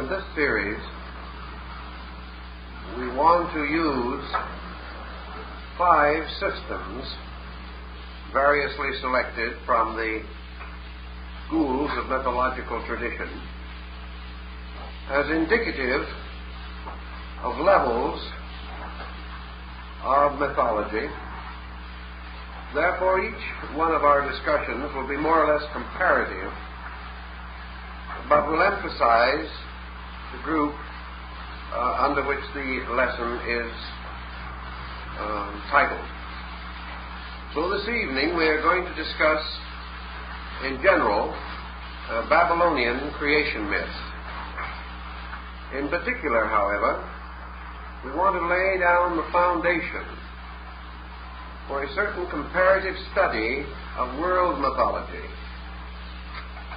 in this series, we want to use 5 systems variously selected from the schools of mythological tradition as indicative of levels of mythology. Therefore, each one of our discussions will be more or less comparative, but will emphasize the group under which the lesson is titled. So this evening we are going to discuss, in general, Babylonian creation myths. In particular, however, we want to lay down the foundation for a certain comparative study of world mythology.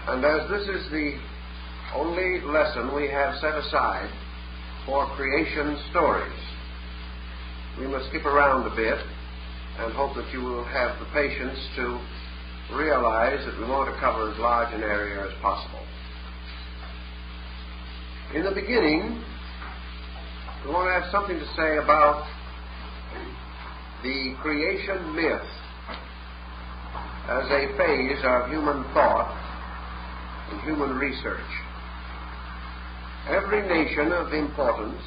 And as this is the only lesson we have set aside for creation stories, we must skip around a bit and hope that you will have the patience to realize that we want to cover as large an area as possible. In the beginning, we want to have something to say about the creation myth as a phase of human thought and human research. Every nation of importance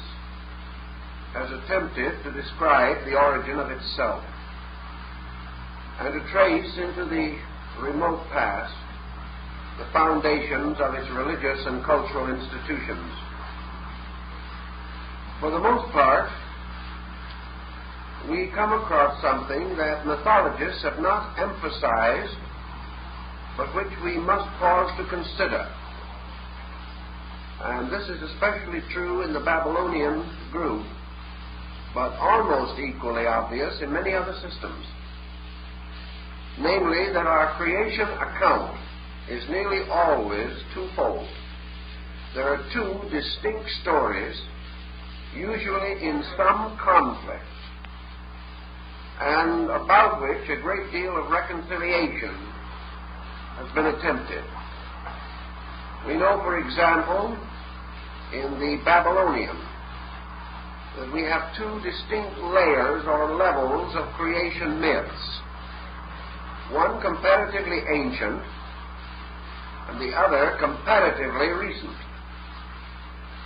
has attempted to describe the origin of itself and to trace into the remote past the foundations of its religious and cultural institutions. For the most part, we come across something that mythologists have not emphasized, but which we must pause to consider. And this is especially true in the Babylonian group, but almost equally obvious in many other systems. Namely, that our creation account is nearly always twofold. There are 2 distinct stories, usually in some conflict, and about which a great deal of reconciliation has been attempted. We know, for example, in the Babylonian, that we have 2 distinct layers or levels of creation myths. One comparatively ancient, and the other comparatively recent.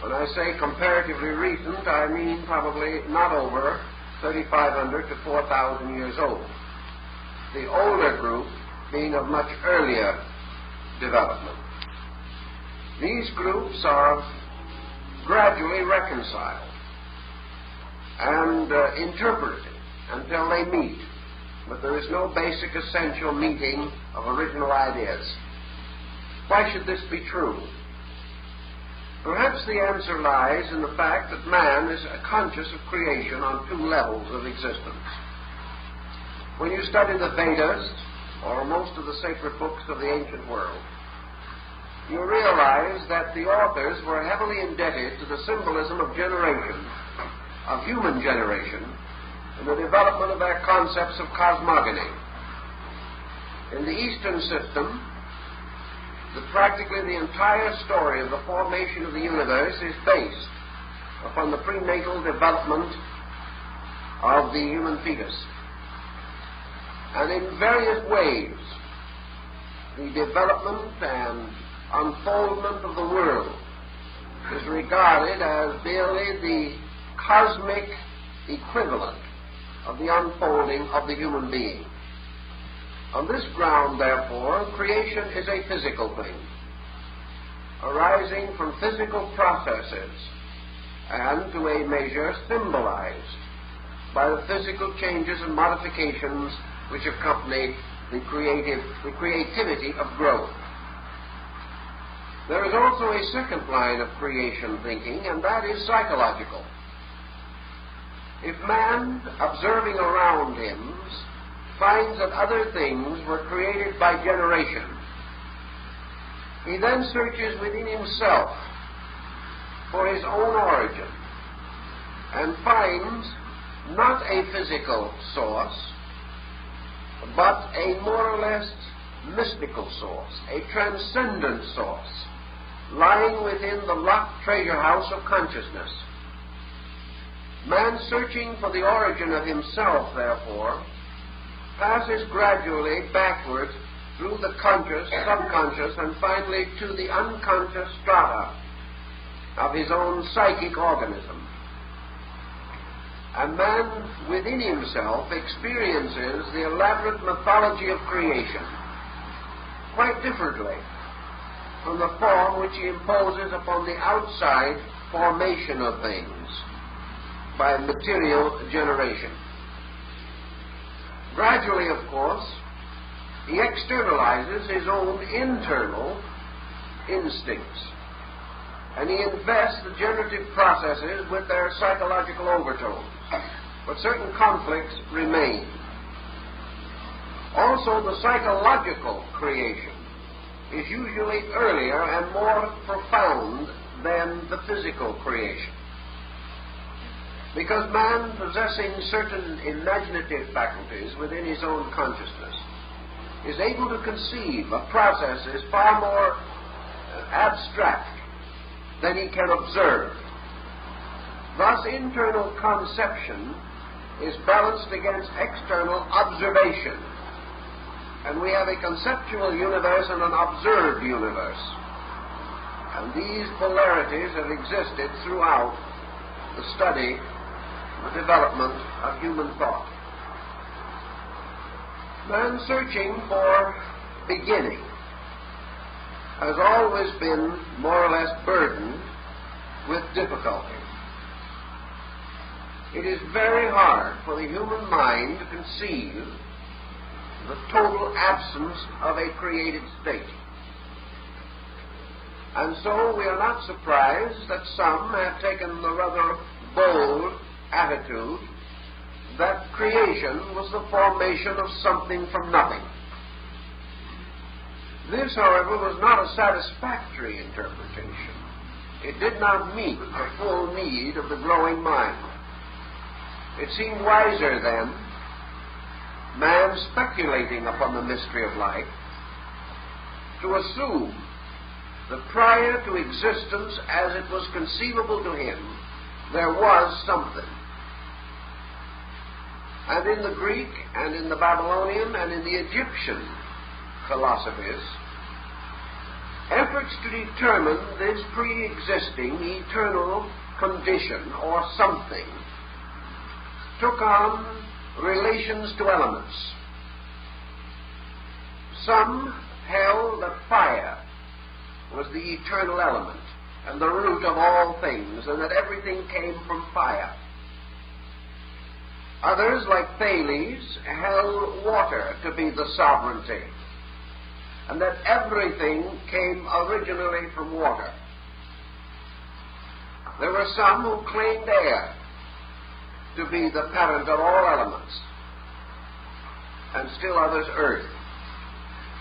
When I say comparatively recent, I mean probably not over 3,500 to 4,000 years old. The older group being of much earlier development. These groups are gradually reconciled and interpreted until they meet, but there is no basic essential meeting of original ideas. Why should this be true? Perhaps the answer lies in the fact that man is conscious of creation on 2 levels of existence. When you study the Vedas, or most of the sacred books of the ancient world, you realize that the authors were heavily indebted to the symbolism of generation, of human generation, and the development of their concepts of cosmogony. In the Eastern system, practically the entire story of the formation of the universe is based upon the prenatal development of the human fetus. And in various ways, the development and unfoldment of the world is regarded as merely the cosmic equivalent of the unfolding of the human being. On this ground, therefore, creation is a physical thing, arising from physical processes, and to a measure symbolized by the physical changes and modifications which accompany the creativity of growth. There is also a second line of creation thinking, and that is psychological. If man, observing around him, finds that other things were created by generation, he then searches within himself for his own origin and finds not a physical source, but a more or less mystical source, a transcendent source, lying within the locked treasure house of consciousness. Man, searching for the origin of himself, therefore, passes gradually backward through the conscious, subconscious, and finally to the unconscious strata of his own psychic organism. And man within himself experiences the elaborate mythology of creation quite differently from the form which he imposes upon the outside formation of things by material generation. Gradually, of course, he externalizes his own internal instincts, and he invests the generative processes with their psychological overtones, but certain conflicts remain. Also, the psychological creation is usually earlier and more profound than the physical creation, because man, possessing certain imaginative faculties within his own consciousness, is able to conceive of processes far more abstract than he can observe. Thus, internal conception is balanced against external observation, and we have a conceptual universe and an observed universe. And these polarities have existed throughout the study, the development of human thought. Man searching for beginning has always been more or less burdened with difficulty. It is very hard for the human mind to conceive the total absence of a created state. And so we are not surprised that some have taken the rather bold attitude that creation was the formation of something from nothing. This, however, was not a satisfactory interpretation. It did not meet the full need of the growing mind. It seemed wiser then, man speculating upon the mystery of life, to assume that prior to existence as it was conceivable to him, there was something. And in the Greek and in the Babylonian and in the Egyptian philosophies, efforts to determine this pre-existing eternal condition or something took on relations to elements. Some held that fire was the eternal element and the root of all things, and that everything came from fire. Others, like Thales, held water to be the sovereignty, and that everything came originally from water. There were some who claimed air to be the parent of all elements, and still others earth.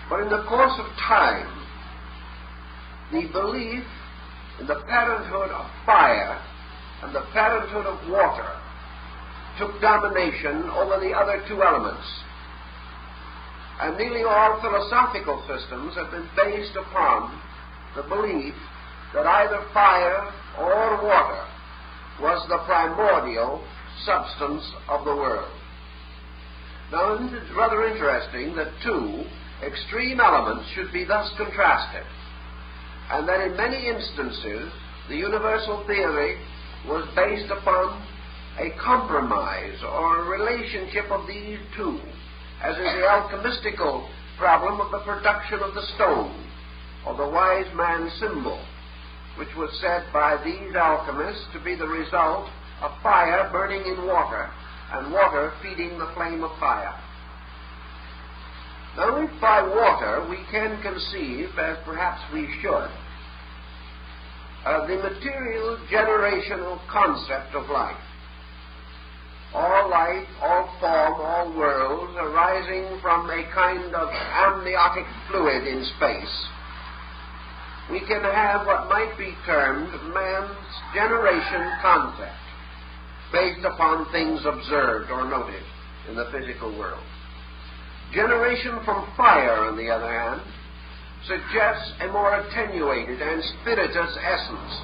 But in the course of time, the belief in the parenthood of fire and the parenthood of water took domination over the other two elements. And nearly all philosophical systems have been based upon the belief that either fire or water was the primordial substance of the world. Now, it is rather interesting that two extreme elements should be thus contrasted, and that in many instances the universal theory was based upon a compromise or a relationship of these two, as is the alchemistical problem of the production of the stone, or the wise man's symbol, which was said by these alchemists to be the result of fire burning in water, and water feeding the flame of fire. Now, if by water we can conceive, as perhaps we should, the material generational concept of life, all life, all form, all worlds arising from a kind of amniotic fluid in space, we can have what might be termed man's generation concept, based upon things observed or noted in the physical world. Generation from fire, on the other hand, suggests a more attenuated and spirituous essence.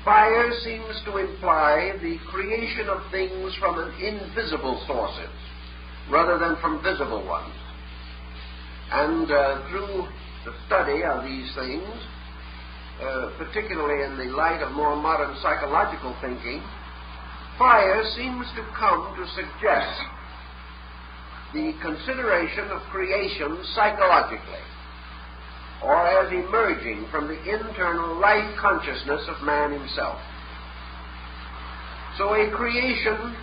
Fire seems to imply the creation of things from invisible sources rather than from visible ones. And through the study of these things, particularly in the light of more modern psychological thinking, fire seems to come to suggest the consideration of creation psychologically, or as emerging from the internal life consciousness of man himself. So a creation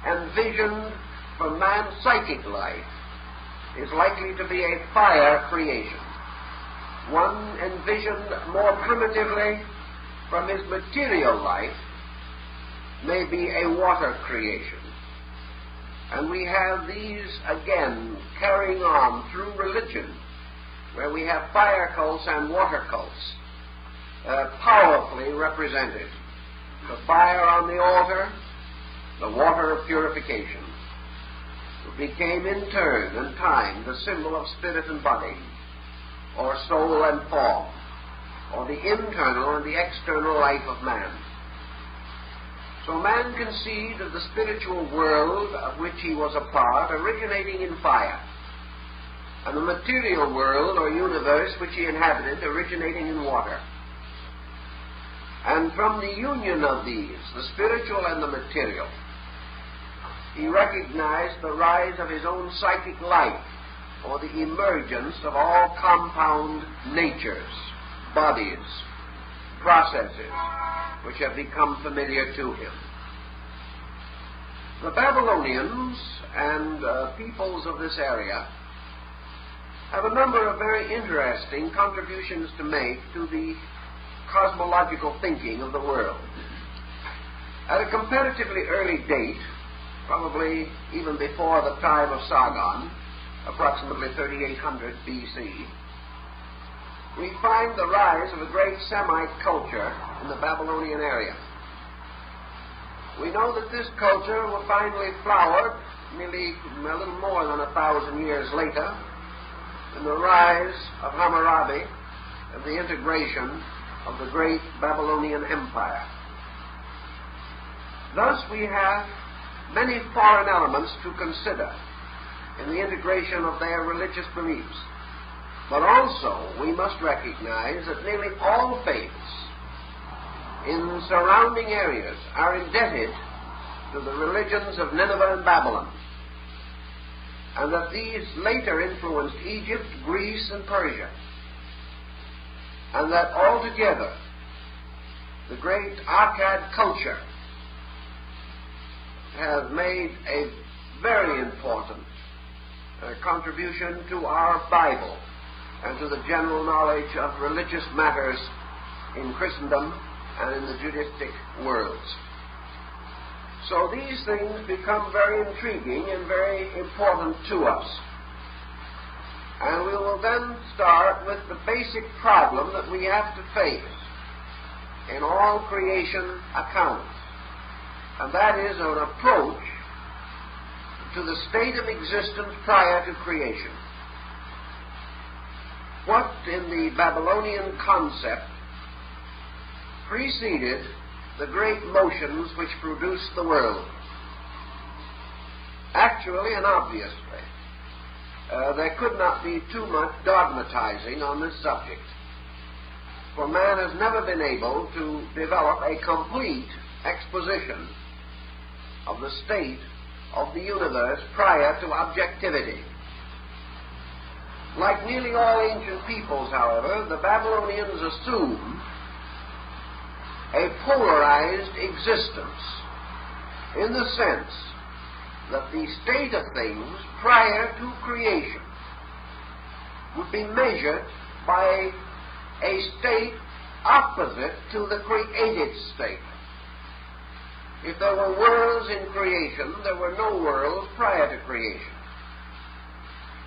envisioned for man's psychic life is likely to be a fire creation. One envisioned more primitively from his material life may be a water creation. And we have these again carrying on through religion, where we have fire cults and water cults powerfully represented. The fire on the altar, the water of purification, became in turn and time the symbol of spirit and body, or soul and form, or the internal and the external life of man. So man conceived of the spiritual world of which he was a part originating in fire, and the material world or universe which he inhabited originating in water. And from the union of these, the spiritual and the material, he recognized the rise of his own psychic life, or the emergence of all compound natures, bodies, processes, which have become familiar to him. The Babylonians and peoples of this area have a number of very interesting contributions to make to the cosmological thinking of the world. At a comparatively early date, probably even before the time of Sargon, approximately 3800 B.C., we find the rise of a great Semite culture in the Babylonian area. We know that this culture will finally flower nearly a little more than 1,000 years later in the rise of Hammurabi and the integration of the great Babylonian Empire. Thus we have many foreign elements to consider in the integration of their religious beliefs. But also we must recognize that nearly all faiths in surrounding areas are indebted to the religions of Nineveh and Babylon, and that these later influenced Egypt, Greece, and Persia, and that altogether the great Akkad culture has made a very important contribution to our Bible and to the general knowledge of religious matters in Christendom and in the Judaistic worlds. So these things become very intriguing and very important to us. And we will then start with the basic problem that we have to face in all creation accounts, and that is an approach to the state of existence prior to creation. What in the Babylonian concept preceded the great motions which produced the world? Actually and obviously, there could not be too much dogmatizing on this subject, for man has never been able to develop a complete exposition of the state of the universe prior to objectivity. Like nearly all ancient peoples, however, the Babylonians assumed a polarized existence, in the sense that the state of things prior to creation would be measured by a state opposite to the created state. If there were worlds in creation, there were no worlds prior to creation.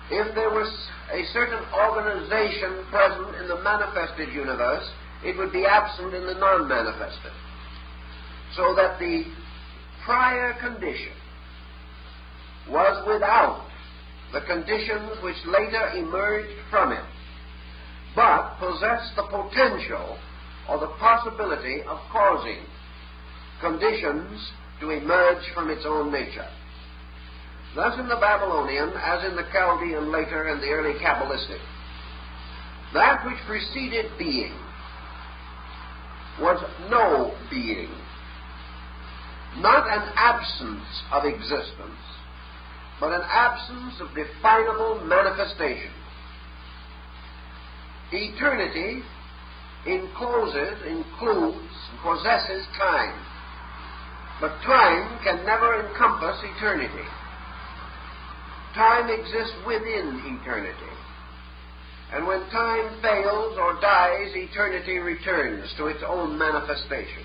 If there was a certain organization present in the manifested universe, it would be absent in the non-manifested. So that the prior condition was without the conditions which later emerged from it. but possess the potential or the possibility of causing conditions to emerge from its own nature. Thus in the Babylonian, as in the Chaldean later and the early Kabbalistic, that which preceded being was no being, not an absence of existence, but an absence of definable manifestation. Eternity includes, and possesses time, but time can never encompass eternity. Time exists within eternity. And when time fails or dies, eternity returns to its own manifestation.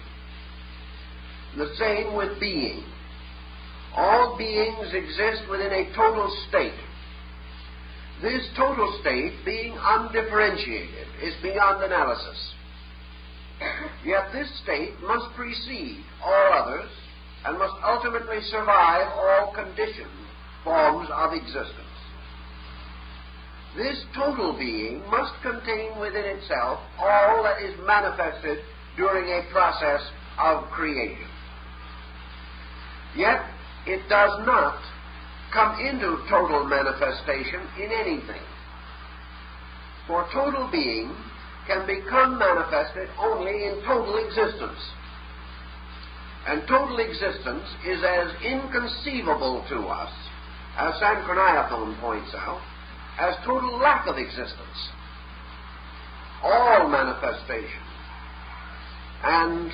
The same with being. All beings exist within a total state. This total state, being undifferentiated, is beyond analysis. Yet this state must precede all others and must ultimately survive all conditioned forms of existence. This total being must contain within itself all that is manifested during a process of creation. Yet it does not come into total manifestation in anything. For total being can become manifested only in total existence. And total existence is as inconceivable to us, as Sanchroniathon points out, as total lack of existence. All manifestation and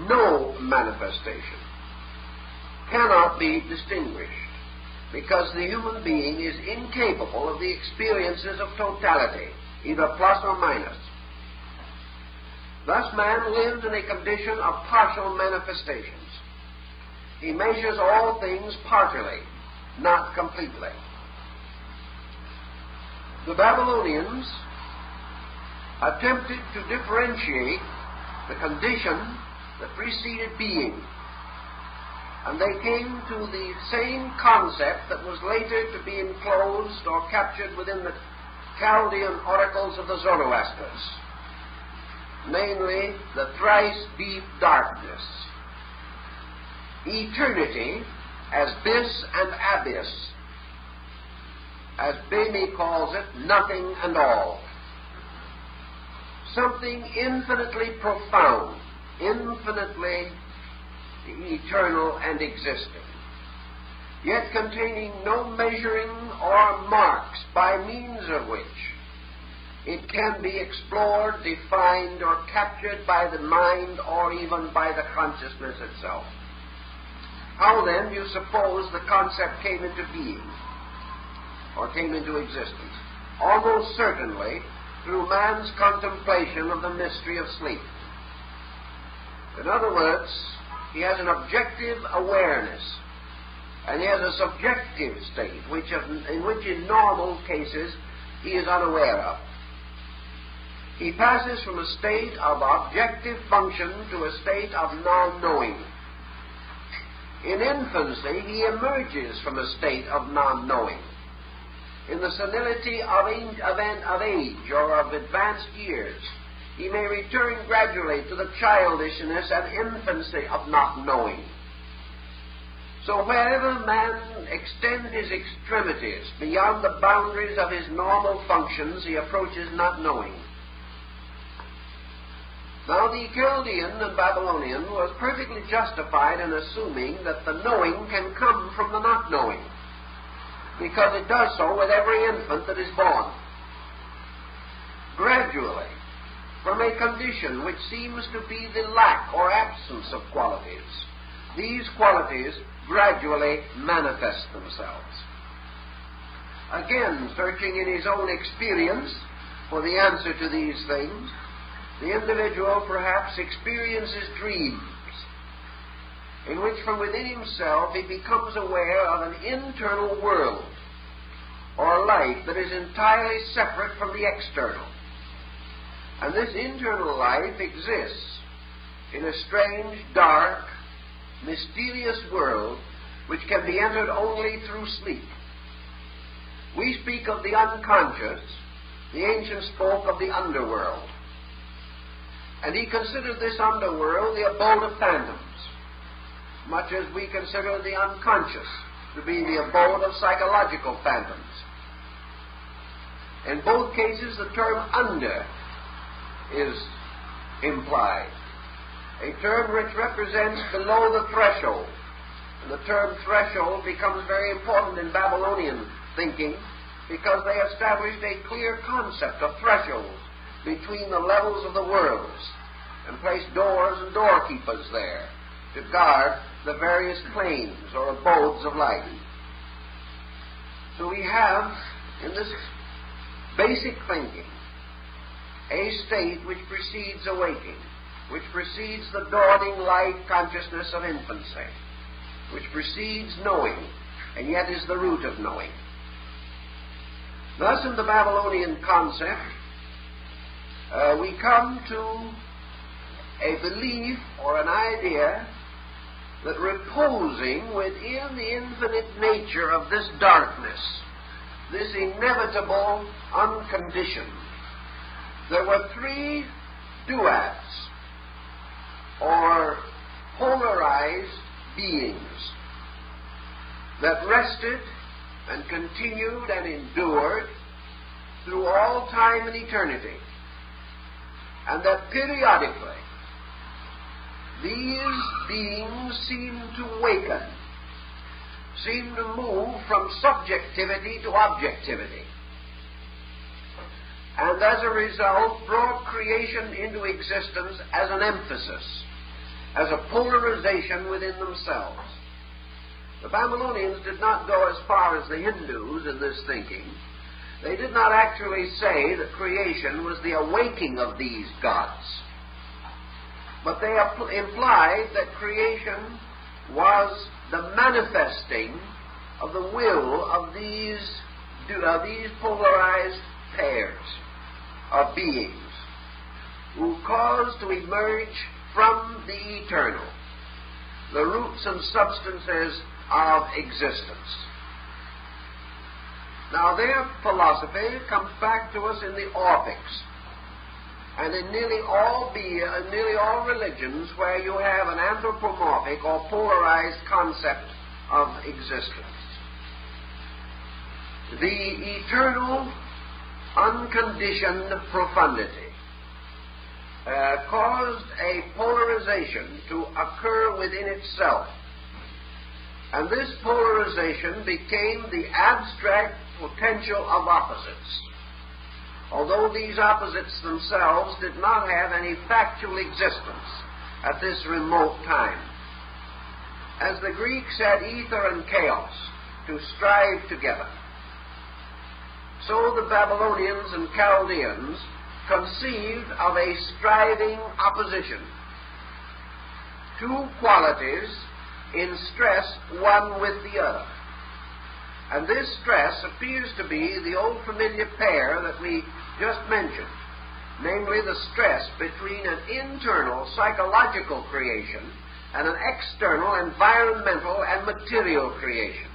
no manifestation cannot be distinguished, because the human being is incapable of the experiences of totality, either plus or minus. Thus man lives in a condition of partial manifestations. He measures all things partly, not completely. The Babylonians attempted to differentiate the condition that preceded being, and they came to the same concept that was later to be enclosed or captured within the Chaldean oracles of the Zoroastrians, namely the thrice deep darkness, eternity as bis and abyss, as Bami calls it, nothing and all. Something infinitely profound, infinitely eternal and existing, yet containing no measuring or marks by means of which it can be explored, defined, or captured by the mind or even by the consciousness itself. How then do you suppose the concept came into being or came into existence? Almost certainly through man's contemplation of the mystery of sleep. In other words, he has an objective awareness, and he has a subjective state, in which in normal cases he is unaware of. He passes from a state of objective function to a state of non-knowing. In infancy, he emerges from a state of non-knowing. In the senility of age or of advanced years, he may return gradually to the childishness and infancy of not knowing. So wherever man extends his extremities beyond the boundaries of his normal functions, he approaches not knowing. Now the Chaldean and Babylonian was perfectly justified in assuming that the knowing can come from the not knowing, because it does so with every infant that is born. Gradually, from a condition which seems to be the lack or absence of qualities, these qualities gradually manifest themselves. Again, searching in his own experience for the answer to these things, the individual perhaps experiences dreams in which from within himself he becomes aware of an internal world or life that is entirely separate from the external. And this internal life exists in a strange, dark, mysterious world which can be entered only through sleep. We speak of the unconscious the ancients spoke of the underworld. And he considered this underworld the abode of phantoms, much as we consider the unconscious to be the abode of psychological phantoms. In both cases, the term under is implied, a term which represents below the threshold. And the term threshold becomes very important in Babylonian thinking because they established a clear concept of thresholds between the levels of the worlds and placed doors and doorkeepers there to guard the various planes or abodes of life. So we have, in this basic thinking, a state which precedes awaking, which precedes the dawning light consciousness of infancy, which precedes knowing, and yet is the root of knowing. Thus, in the Babylonian concept, we come to a belief or an idea that reposing within the infinite nature of this darkness, this inevitable unconditioned, there were three duads, or polarized beings, that rested and continued and endured through all time and eternity, and that periodically these beings seem to waken, seem to move from subjectivity to objectivity, and as a result brought creation into existence as an emphasis, as a polarization within themselves. The Babylonians did not go as far as the Hindus in this thinking. They did not actually say that creation was the awaking of these gods, but they implied that creation was the manifesting of the will of these polarized pairs of beings who caused to emerge from the eternal, the roots and substances of existence. Now, their philosophy comes back to us in the Orphics, and in nearly all religions where you have an anthropomorphic or polarized concept of existence. The eternal, unconditioned profundity caused a polarization to occur within itself. And this polarization became the abstract potential of opposites, although these opposites themselves did not have any factual existence at this remote time. As the Greeks had ether and chaos to strive together, so the Babylonians and Chaldeans conceived of a striving opposition, two qualities in stress one with the other. And this stress appears to be the old familiar pair that we just mentioned, namely the stress between an internal psychological creation and an external environmental and material creation.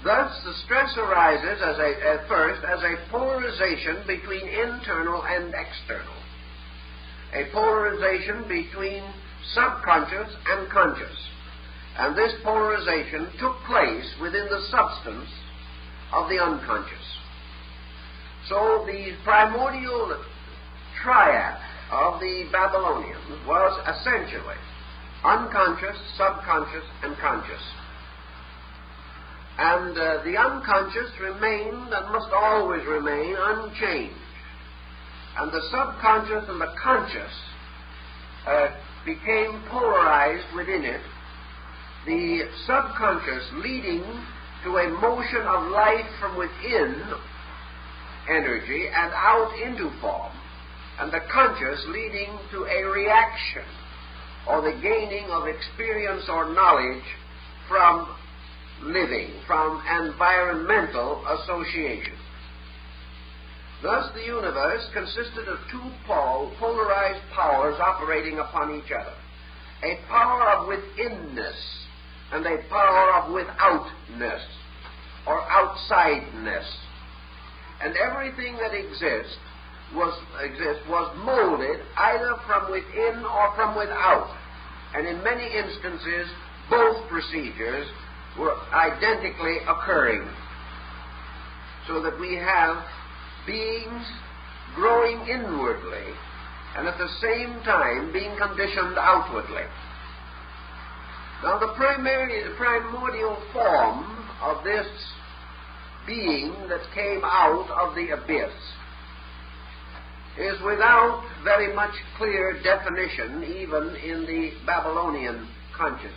Thus, the stress arises at first as a polarization between internal and external, a polarization between subconscious and conscious. And this polarization took place within the substance of the unconscious. So the primordial triad of the Babylonians was essentially unconscious, subconscious, and conscious. And the unconscious remained and must always remain unchanged. And the subconscious and the conscious became polarized within it, the subconscious leading to a motion of life from within energy and out into form, and the conscious leading to a reaction or the gaining of experience or knowledge from living, from environmental association. Thus, the universe consisted of two polarized powers operating upon each other, a power of withinness and a power of withoutness or outsideness, and everything that exists was molded either from within or from without. And in many instances, both procedures were identically occurring. So that we have beings growing inwardly and at the same time being conditioned outwardly. Now the primordial form of this being that came out of the abyss is without very much clear definition even in the Babylonian consciousness.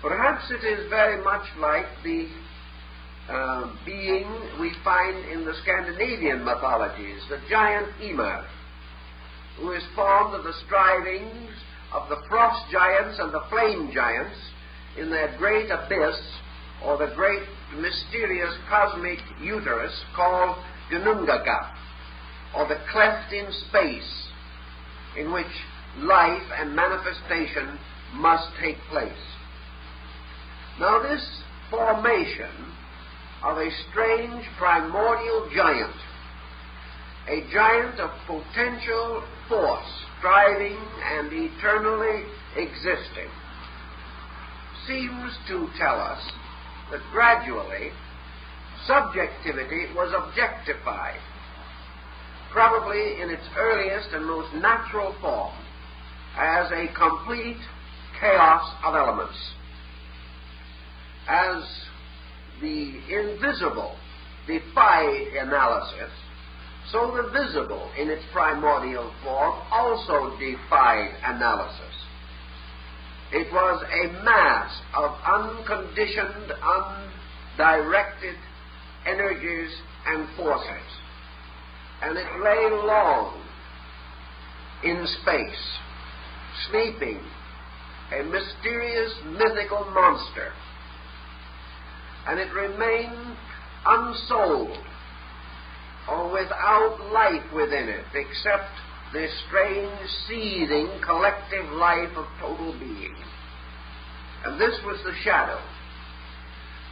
Perhaps it is very much like the being we find in the Scandinavian mythologies, the giant Ymir, who is formed of the strivings of the frost giants and the flame giants in that great abyss, or the great mysterious cosmic uterus called Gnungaga, or the cleft in space in which life and manifestation must take place. Now this formation of a strange primordial giant, a giant of potential force, striving and eternally existing, seems to tell us that gradually subjectivity was objectified, probably in its earliest and most natural form, as a complete chaos of elements. As the invisible defied analysis, so the visible in its primordial form also defied analysis. It was a mass of unconditioned, undirected energies and forces, and it lay long in space, sleeping, a mysterious, mythical monster, and it remained unsouled or without life within it except this strange, seething, collective life of total being. And this was the shadow.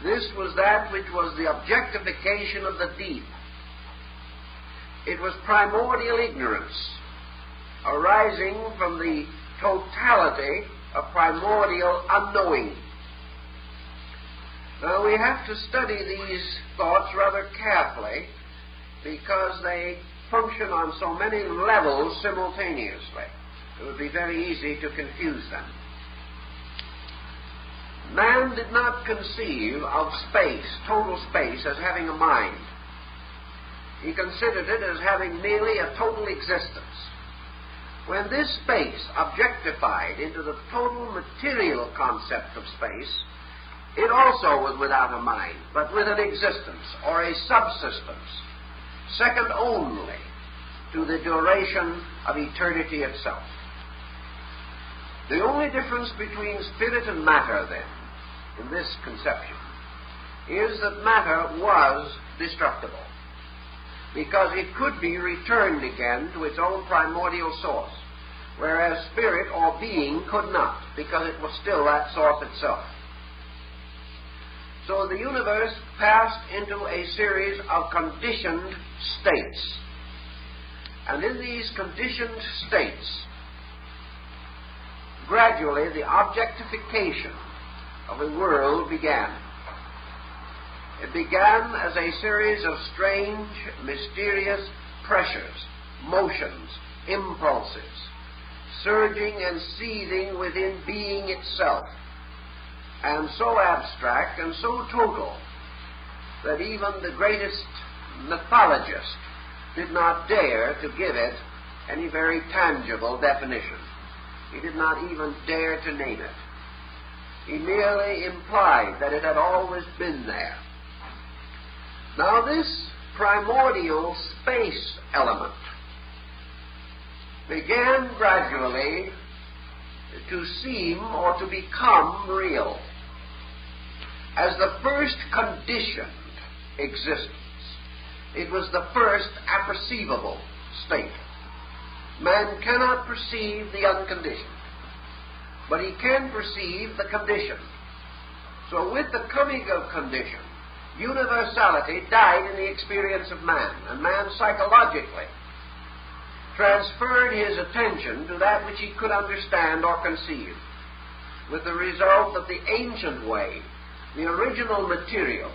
This was that which was the objectification of the deep. It was primordial ignorance arising from the totality of primordial unknowing. Now we have to study these thoughts rather carefully because they function on so many levels simultaneously. It would be very easy to confuse them. Man did not conceive of space, total space, as having a mind. He considered it as having merely a total existence. When this space objectified into the total material concept of space, it also was without a mind, but with an existence or a subsistence, second only to the duration of eternity itself. The only difference between spirit and matter, then, in this conception, is that matter was destructible, because it could be returned again to its own primordial source, whereas spirit or being could not, because it was still that source itself. So the universe passed into a series of conditioned states. And in these conditioned states, gradually the objectification of the world began. It began as a series of strange, mysterious pressures, motions, impulses, surging and seething within being itself, and so abstract and so total that even the greatest mythologist did not dare to give it any very tangible definition. He did not even dare to name it. He merely implied that it had always been there. Now this primordial space element began gradually to seem or to become real as the first conditioned existence. It was the first apperceivable state. Man cannot perceive the unconditioned, but he can perceive the conditioned. So with the coming of condition, universality died in the experience of man, and man psychologically transferred his attention to that which he could understand or conceive, with the result that the ancient way, the original material,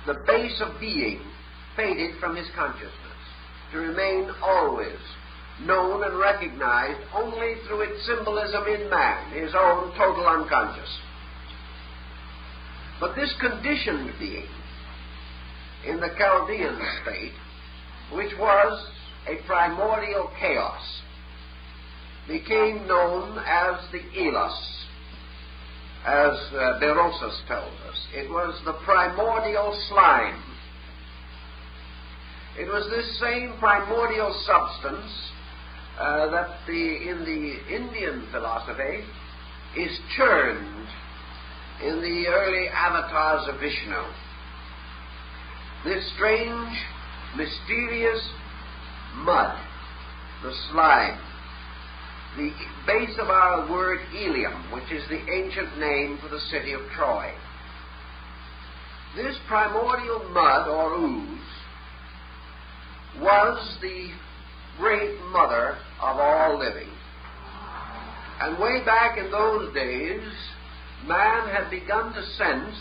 the base of being, faded from his consciousness, to remain always known and recognized only through its symbolism in man, his own total unconscious. But this conditioned being, in the Chaldean state, which was a primordial chaos, became known as the Elos, as Berosus tells us. It was the primordial slime. It was this same primordial substance that in the Indian philosophy is churned in the early avatars of Vishnu. This strange, mysterious mud, the slime, the base of our word Ilium, which is the ancient name for the city of Troy. This primordial mud or ooze was the great mother of all living. And way back in those days, man had begun to sense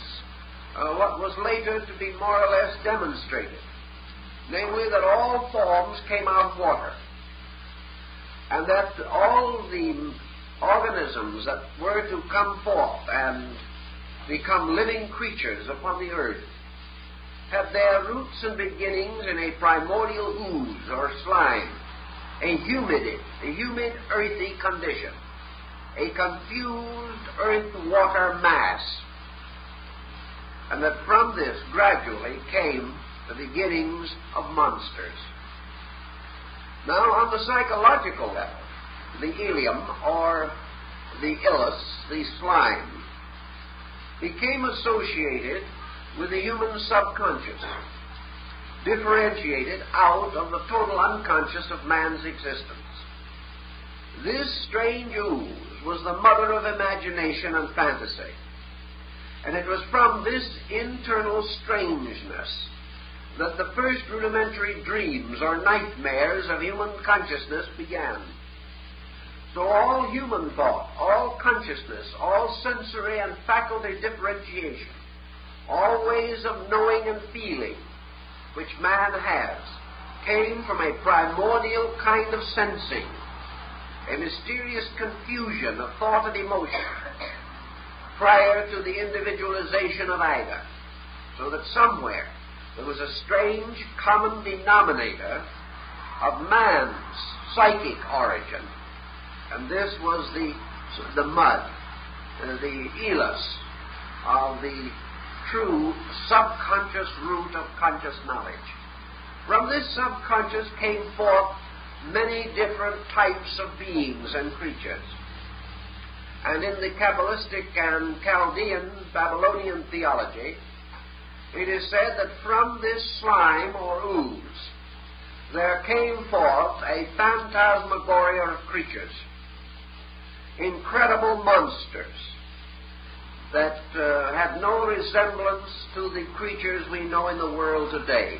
what was later to be more or less demonstrated, namely that all forms came out of water, and that all the organisms that were to come forth and become living creatures upon the earth had their roots and beginnings in a primordial ooze or slime, a humid, earthy condition, a confused earth-water mass, and that from this gradually came the beginnings of monsters. Now, on the psychological level, the Ilium, or the Ilus, the slime, became associated with the human subconscious, differentiated out of the total unconscious of man's existence. This strange ooze was the mother of imagination and fantasy, and it was from this internal strangeness that the first rudimentary dreams or nightmares of human consciousness began. So all human thought, all consciousness, all sensory and faculty differentiation, all ways of knowing and feeling which man has, came from a primordial kind of sensing, a mysterious confusion of thought and emotion prior to the individualization of either, so that somewhere there was a strange common denominator of man's psychic origin, and this was the mud, the Elos of the true subconscious root of conscious knowledge. From this subconscious came forth many different types of beings and creatures. And in the Kabbalistic and Chaldean Babylonian theology, it is said that from this slime or ooze there came forth a phantasmagoria of creatures, incredible monsters that had no resemblance to the creatures we know in the world today.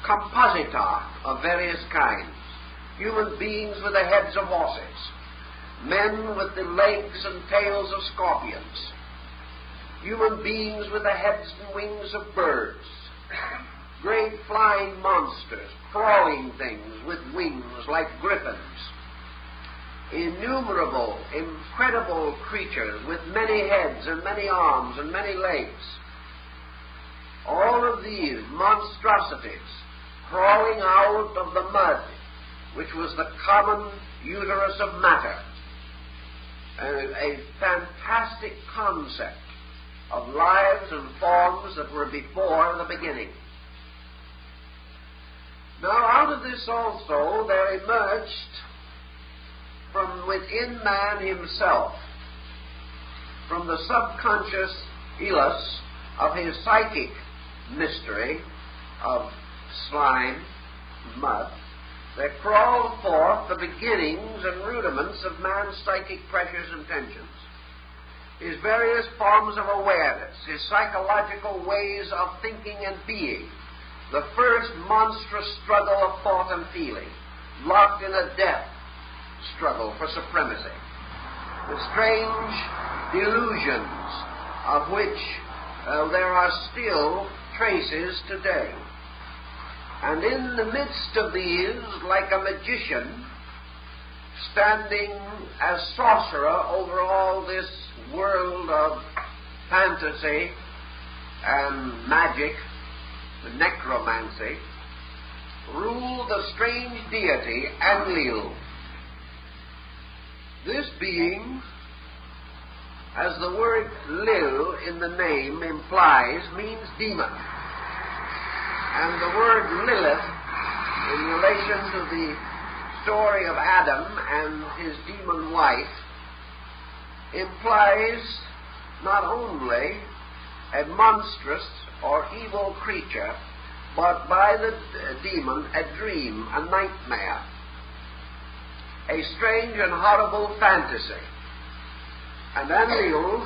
Composita of various kinds, human beings with the heads of horses, men with the legs and tails of scorpions, human beings with the heads and wings of birds, great flying monsters, crawling things with wings like griffins, innumerable, incredible creatures with many heads and many arms and many legs. All of these monstrosities crawling out of the mud, which was the common uterus of matter, a fantastic concept of lives and forms that were before the beginning. Now, out of this also there emerged from within man himself, from the subconscious Elos of his psychic mystery of slime, mud, there crawled forth the beginnings and rudiments of man's psychic pressures and tensions. his various forms of awareness, his psychological ways of thinking and being, the first monstrous struggle of thought and feeling, locked in a death struggle for supremacy, the strange delusions of which there are still traces today. And in the midst of these, like a magician, standing as sorcerer over all this world of fantasy and magic, the necromancy, ruled the strange deity Enlil. This being, as the word Lil in the name implies, means demon. And the word Lilith, in relation to the story of Adam and his demon wife, implies not only a monstrous or evil creature, but by the demon, a dream, a nightmare, a strange and horrible fantasy. And Enlil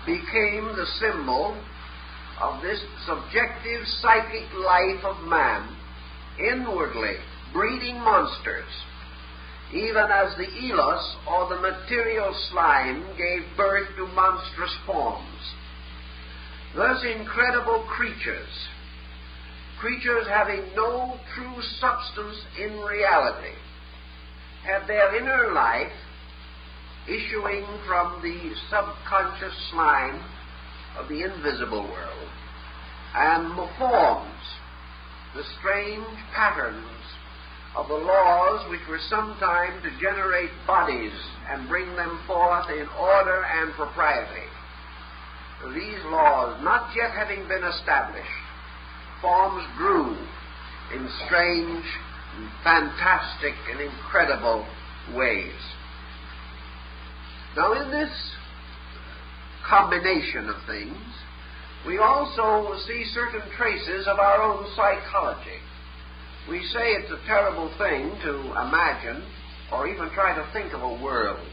became the symbol of this subjective psychic life of man, inwardly breeding monsters, even as the elos, or the material slime, gave birth to monstrous forms. Thus incredible creatures having no true substance in reality, have their inner life issuing from the subconscious slime of the invisible world, and forms the strange patterns of the laws which were sometime to generate bodies and bring them forth in order and propriety. These laws, not yet having been established, forms grew in strange, fantastic, and incredible ways. Now, in this combination of things, we also see certain traces of our own psychology. We say it's a terrible thing to imagine or even try to think of a world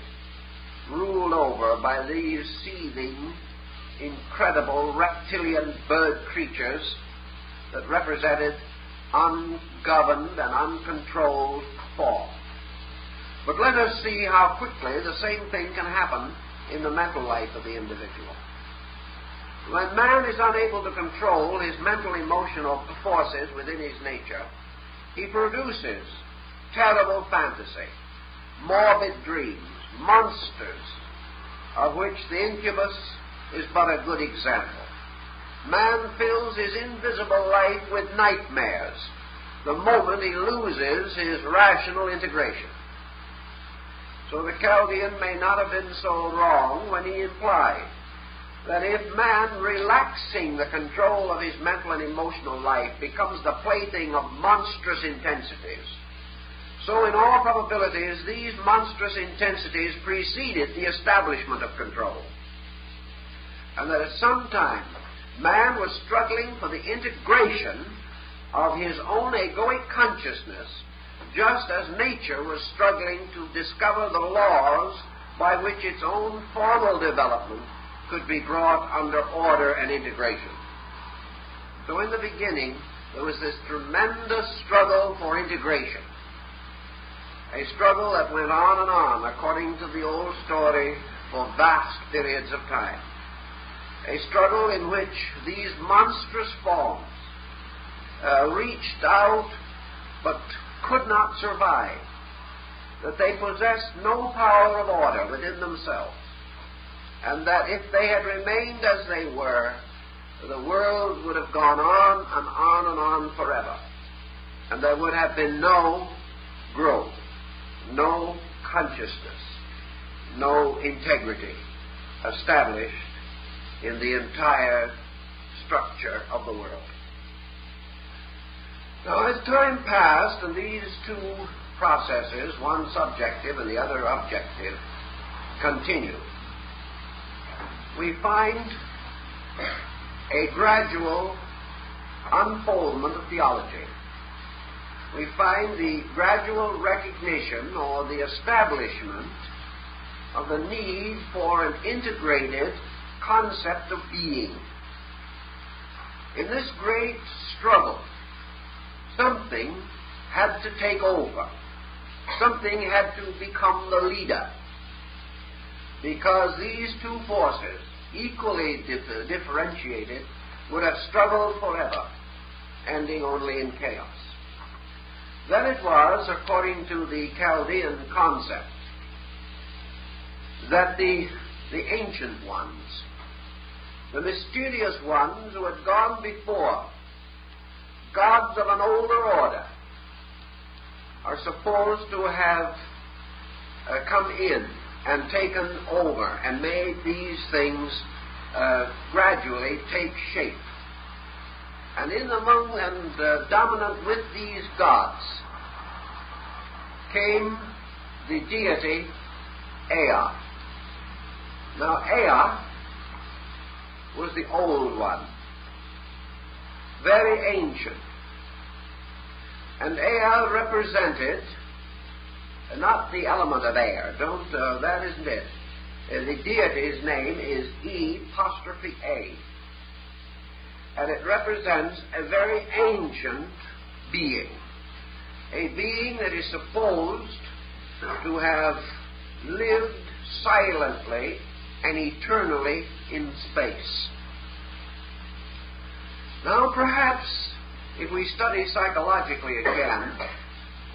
ruled over by these seething, incredible reptilian bird creatures that represented ungoverned and uncontrolled thought. But let us see how quickly the same thing can happen in the mental life of the individual. When man is unable to control his mental emotional forces within his nature, he produces terrible fantasy, morbid dreams, monsters, of which the incubus is but a good example. Man fills his invisible life with nightmares the moment he loses his rational integration. So the Chaldean may not have been so wrong when he implied that if man, relaxing the control of his mental and emotional life, becomes the plaything of monstrous intensities, so in all probabilities these monstrous intensities preceded the establishment of control, and that at some time man was struggling for the integration of his own egoic consciousness, just as nature was struggling to discover the laws by which its own formal development could be brought under order and integration. So in the beginning, there was this tremendous struggle for integration, a struggle that went on and on, according to the old story, for vast periods of time. A struggle in which these monstrous forms reached out but could not survive, that they possessed no power of order within themselves, and that if they had remained as they were, the world would have gone on and on and on forever, and there would have been no growth, no consciousness, no integrity established in the entire structure of the world. Now, as time passed and these two processes, one subjective and the other objective, continued, we find a gradual unfoldment of theology. We find the gradual recognition or the establishment of the need for an integrated concept of being. In this great struggle, something had to take over. Something had to become the leader. Because these two forces, equally differentiated, would have struggled forever, ending only in chaos. Then it was, according to the Chaldean concept, that the ancient ones, the mysterious ones who had gone before, gods of an older order, are supposed to have come in and taken over and made these things gradually take shape. And in among and dominant with these gods came the deity Ea. Now Ea was the old one, very ancient. And Ea represented not the element of air. That isn't it. The deity's name is E''A. And it represents a very ancient being. A being that is supposed to have lived silently and eternally in space. Now perhaps if we study psychologically again,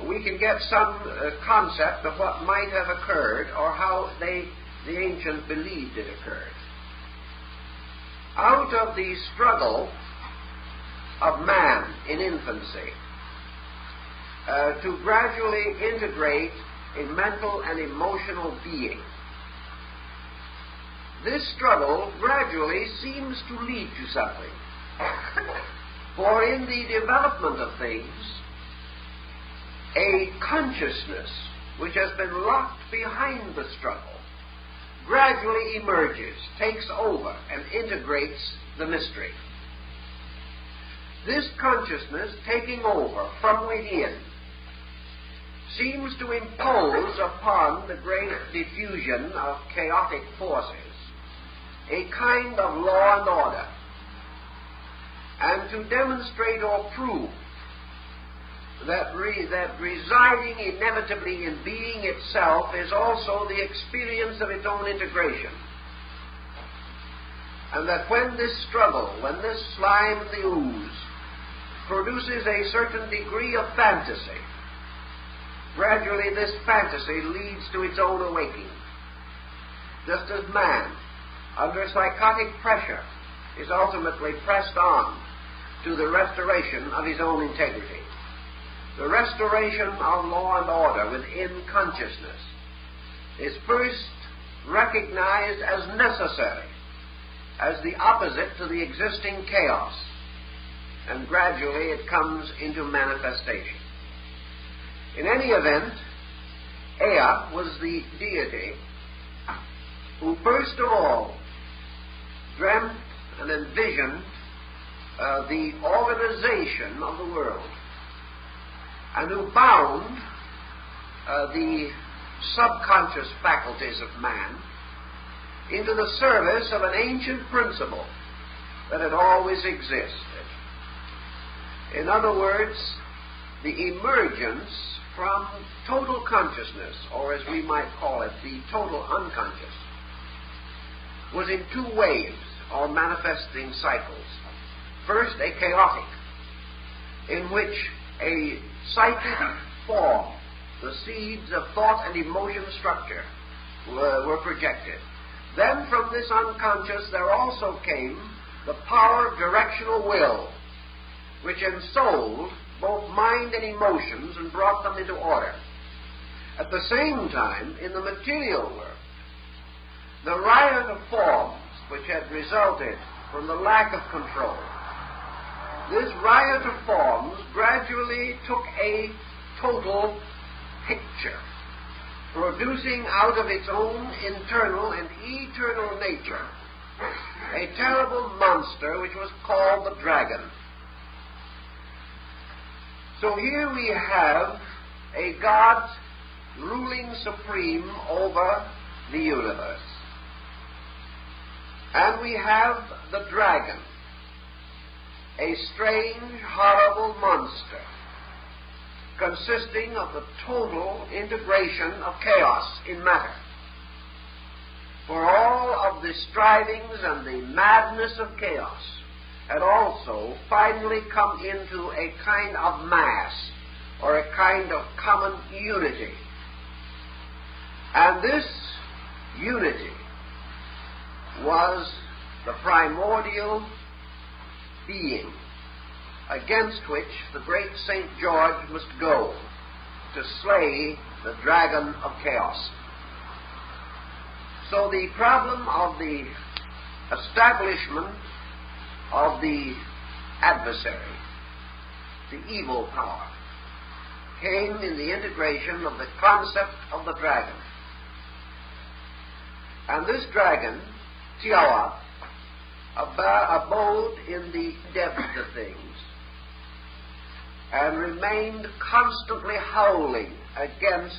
we can get some concept of what might have occurred or how the ancients believed it occurred. Out of the struggle of man in infancy to gradually integrate a mental and emotional being, this struggle gradually seems to lead to something. For in the development of things, a consciousness which has been locked behind the struggle gradually emerges, takes over, and integrates the mystery. This consciousness taking over from within seems to impose upon the great diffusion of chaotic forces a kind of law and order, and to demonstrate or prove that residing inevitably in being itself is also the experience of its own integration. And that when this struggle, when this slime of the ooze produces a certain degree of fantasy, gradually this fantasy leads to its own awakening. Just as man, under psychotic pressure, is ultimately pressed on to the restoration of his own integrity. The restoration of law and order within consciousness is first recognized as necessary, as the opposite to the existing chaos, and gradually it comes into manifestation. In any event, Ea was the deity who first of all dreamt and envisioned the organization of the world, and who bound the subconscious faculties of man into the service of an ancient principle that had always existed. In other words, the emergence from total consciousness, or as we might call it, the total unconscious, was in two waves or manifesting cycles. First, a chaotic, in which a psychic form, the seeds of thought and emotion structure, were projected. Then from this unconscious there also came the power of directional will, which ensouled both mind and emotions and brought them into order. At the same time, in the material world, the riot of forms which had resulted from the lack of control, this riot of forms gradually took a total picture, producing out of its own internal and eternal nature a terrible monster which was called the dragon. So here we have a God ruling supreme over the universe. And we have the dragon, a strange, horrible monster consisting of the total integration of chaos in matter. For all of the strivings and the madness of chaos had also finally come into a kind of mass, or a kind of common unity. And this unity was the primordial being against which the great St. George must go to slay the dragon of chaos. So the problem of the establishment of the adversary, the evil power, came in the integration of the concept of the dragon. And this dragon, Tiawa, abode in the depths of things and remained constantly howling against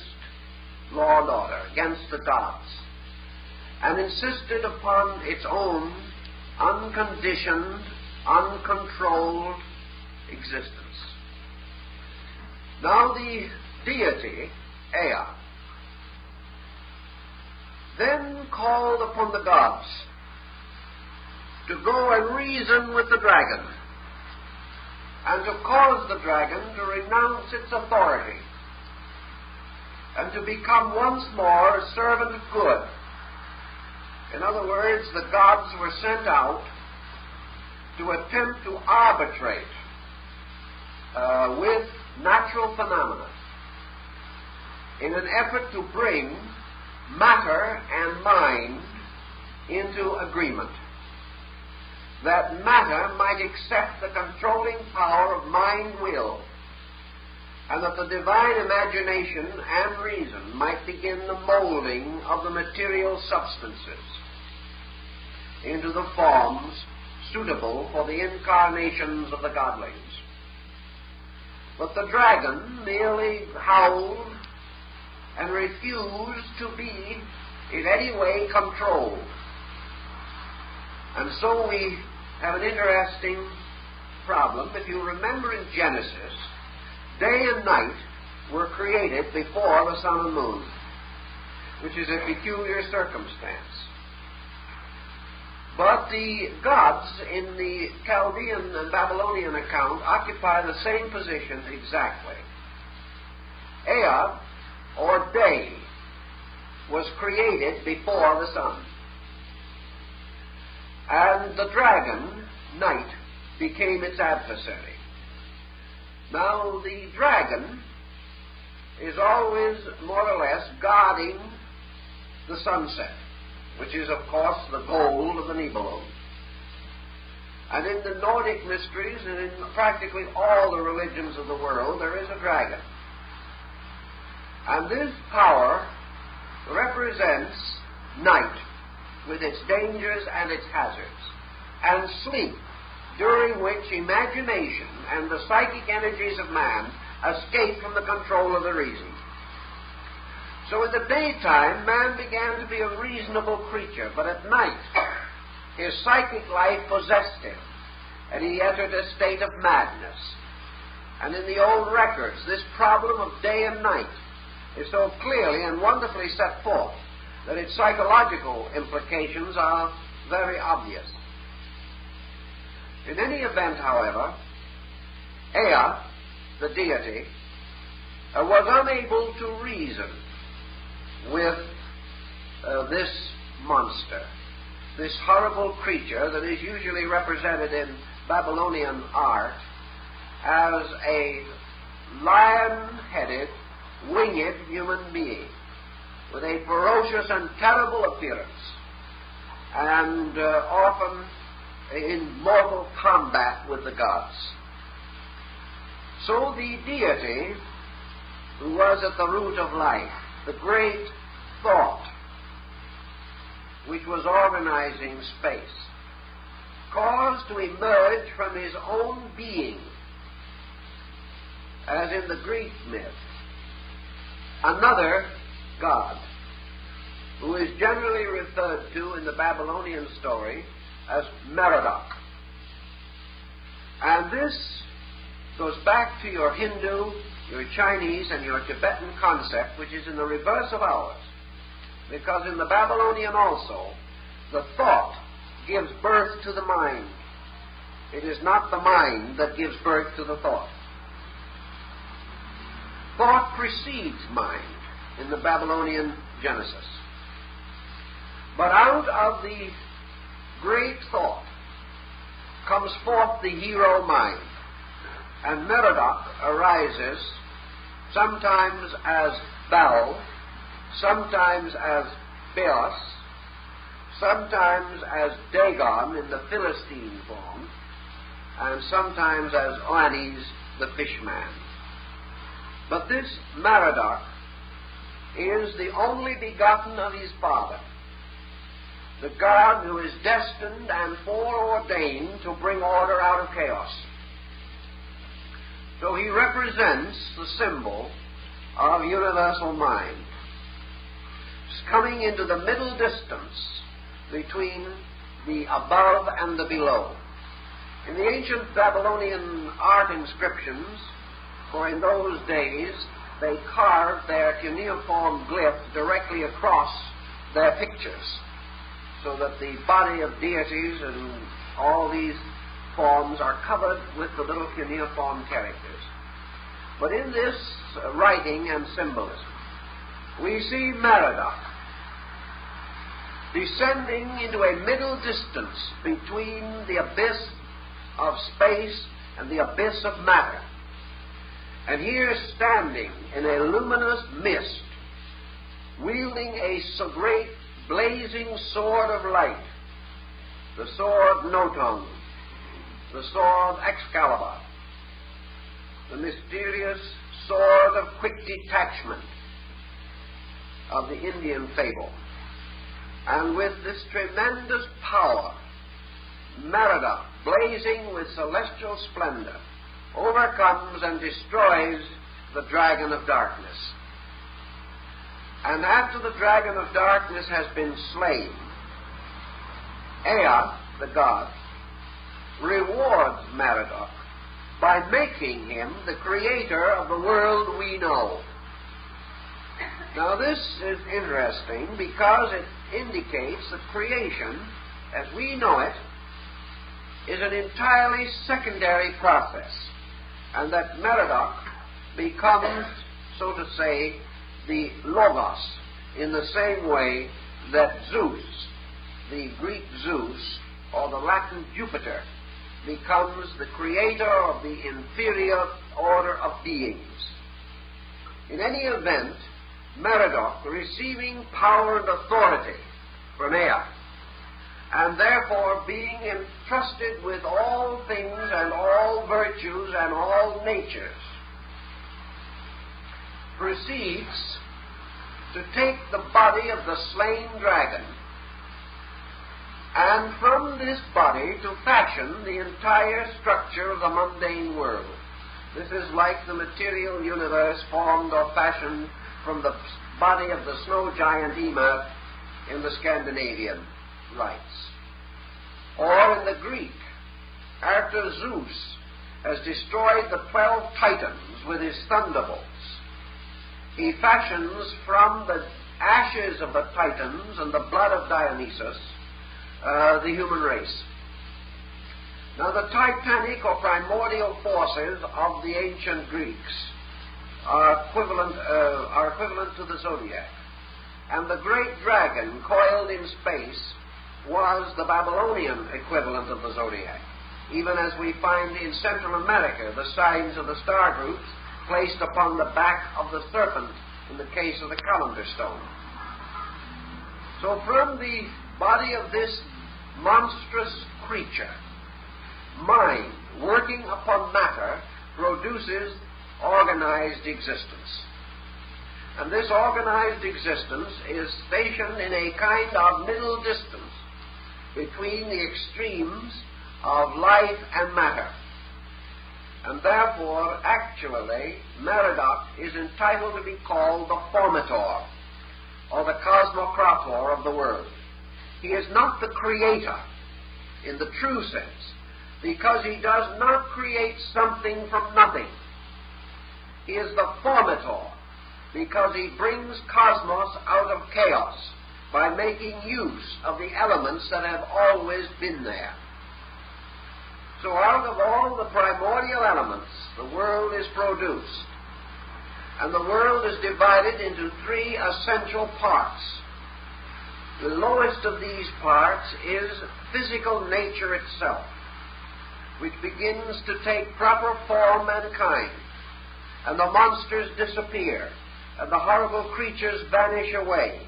law and order, against the gods, and insisted upon its own unconditioned, uncontrolled existence. Now the deity, Ea, then called upon the gods to go and reason with the dragon, and to cause the dragon to renounce its authority, and to become once more a servant of good. In other words, the gods were sent out to attempt to arbitrate with natural phenomena in an effort to bring matter and mind into agreement, that matter might accept the controlling power of mind will, and that the divine imagination and reason might begin the molding of the material substances into the forms suitable for the incarnations of the godlings. But the dragon merely howled and refused to be in any way controlled. And so we have an interesting problem. If you remember in Genesis, day and night were created before the sun and moon, which is a peculiar circumstance. But the gods in the Chaldean and Babylonian account occupy the same position exactly. Ea, or day, was created before the sun. And the dragon, night, became its adversary. Now, the dragon is always more or less guarding the sunset, which is, of course, the goal of the Nibelung. And in the Nordic mysteries, and in practically all the religions of the world, there is a dragon. And this power represents night, with its dangers and its hazards, and sleep, during which imagination and the psychic energies of man escape from the control of the reason. So in the daytime, man began to be a reasonable creature, but at night, his psychic life possessed him, and he entered a state of madness. And in the old records, this problem of day and night is so clearly and wonderfully set forth that its psychological implications are very obvious. In any event, however, Ea, the deity, was unable to reason with this monster, this horrible creature that is usually represented in Babylonian art as a lion-headed, winged human being with a ferocious and terrible appearance, and often in mortal combat with the gods. So the deity, who was at the root of life, the great thought which was organizing space, caused to emerge from his own being, as in the Greek myth, another God, who is generally referred to in the Babylonian story as Merodach. And this goes back to your Hindu, your Chinese, and your Tibetan concept, which is in the reverse of ours. Because in the Babylonian also, the thought gives birth to the mind. It is not the mind that gives birth to the thought. Thought precedes mind in the Babylonian Genesis. But out of the great thought comes forth the hero mind. And Merodach arises sometimes as Baal, sometimes as Beos, sometimes as Dagon in the Philistine form, and sometimes as Oannes the fishman. But this Merodach is the only begotten of his father, the God who is destined and foreordained to bring order out of chaos. So he represents the symbol of universal mind, coming into the middle distance between the above and the below. In the ancient Babylonian art inscriptions, for in those days they carved their cuneiform glyph directly across their pictures, so that the body of deities and all these forms are covered with the little cuneiform characters. But in this writing and symbolism, we see Merodach descending into a middle distance between the abyss of space and the abyss of matter. And here standing in a luminous mist, wielding a so great blazing sword of light, the sword Noton, the sword Excalibur, the mysterious sword of quick detachment of the Indian fable. And with this tremendous power, Merodach, blazing with celestial splendor, overcomes and destroys the dragon of darkness. And after the dragon of darkness has been slain, Ea, the god, rewards Merodach by making him the creator of the world we know. Now this is interesting because it indicates that creation, as we know it, is an entirely secondary process, and that Merodach becomes, so to say, the Logos, in the same way that Zeus, the Greek Zeus, or the Latin Jupiter, becomes the creator of the inferior order of beings. In any event, Merodach, receiving power and authority from Ea, and therefore being entrusted with all things and all virtues and all natures, proceeds to take the body of the slain dragon, and from this body to fashion the entire structure of the mundane world. This is like the material universe formed or fashioned from the body of the snow giant Ymir in the Scandinavian rites. Or in the Greek, after Zeus has destroyed the 12 Titans with his thunderbolts, he fashions from the ashes of the Titans and the blood of Dionysus the human race. Now the titanic or primordial forces of the ancient Greeks are equivalent to the zodiac. And the great dragon coiled in space was the Babylonian equivalent of the zodiac, even as we find in Central America the signs of the star groups placed upon the back of the serpent in the case of the calendar stone. So from the body of this monstrous creature, mind, working upon matter, produces organized existence. And this organized existence is stationed in a kind of middle distance between the extremes of life and matter. And therefore, actually, Merodach is entitled to be called the formator, or the cosmocrator of the world. He is not the creator in the true sense, because he does not create something from nothing. He is the formator, because he brings cosmos out of chaos by making use of the elements that have always been there. So out of all the primordial elements, the world is produced. And the world is divided into three essential parts. The lowest of these parts is physical nature itself, which begins to take proper form and kind, and the monsters disappear, and the horrible creatures vanish away,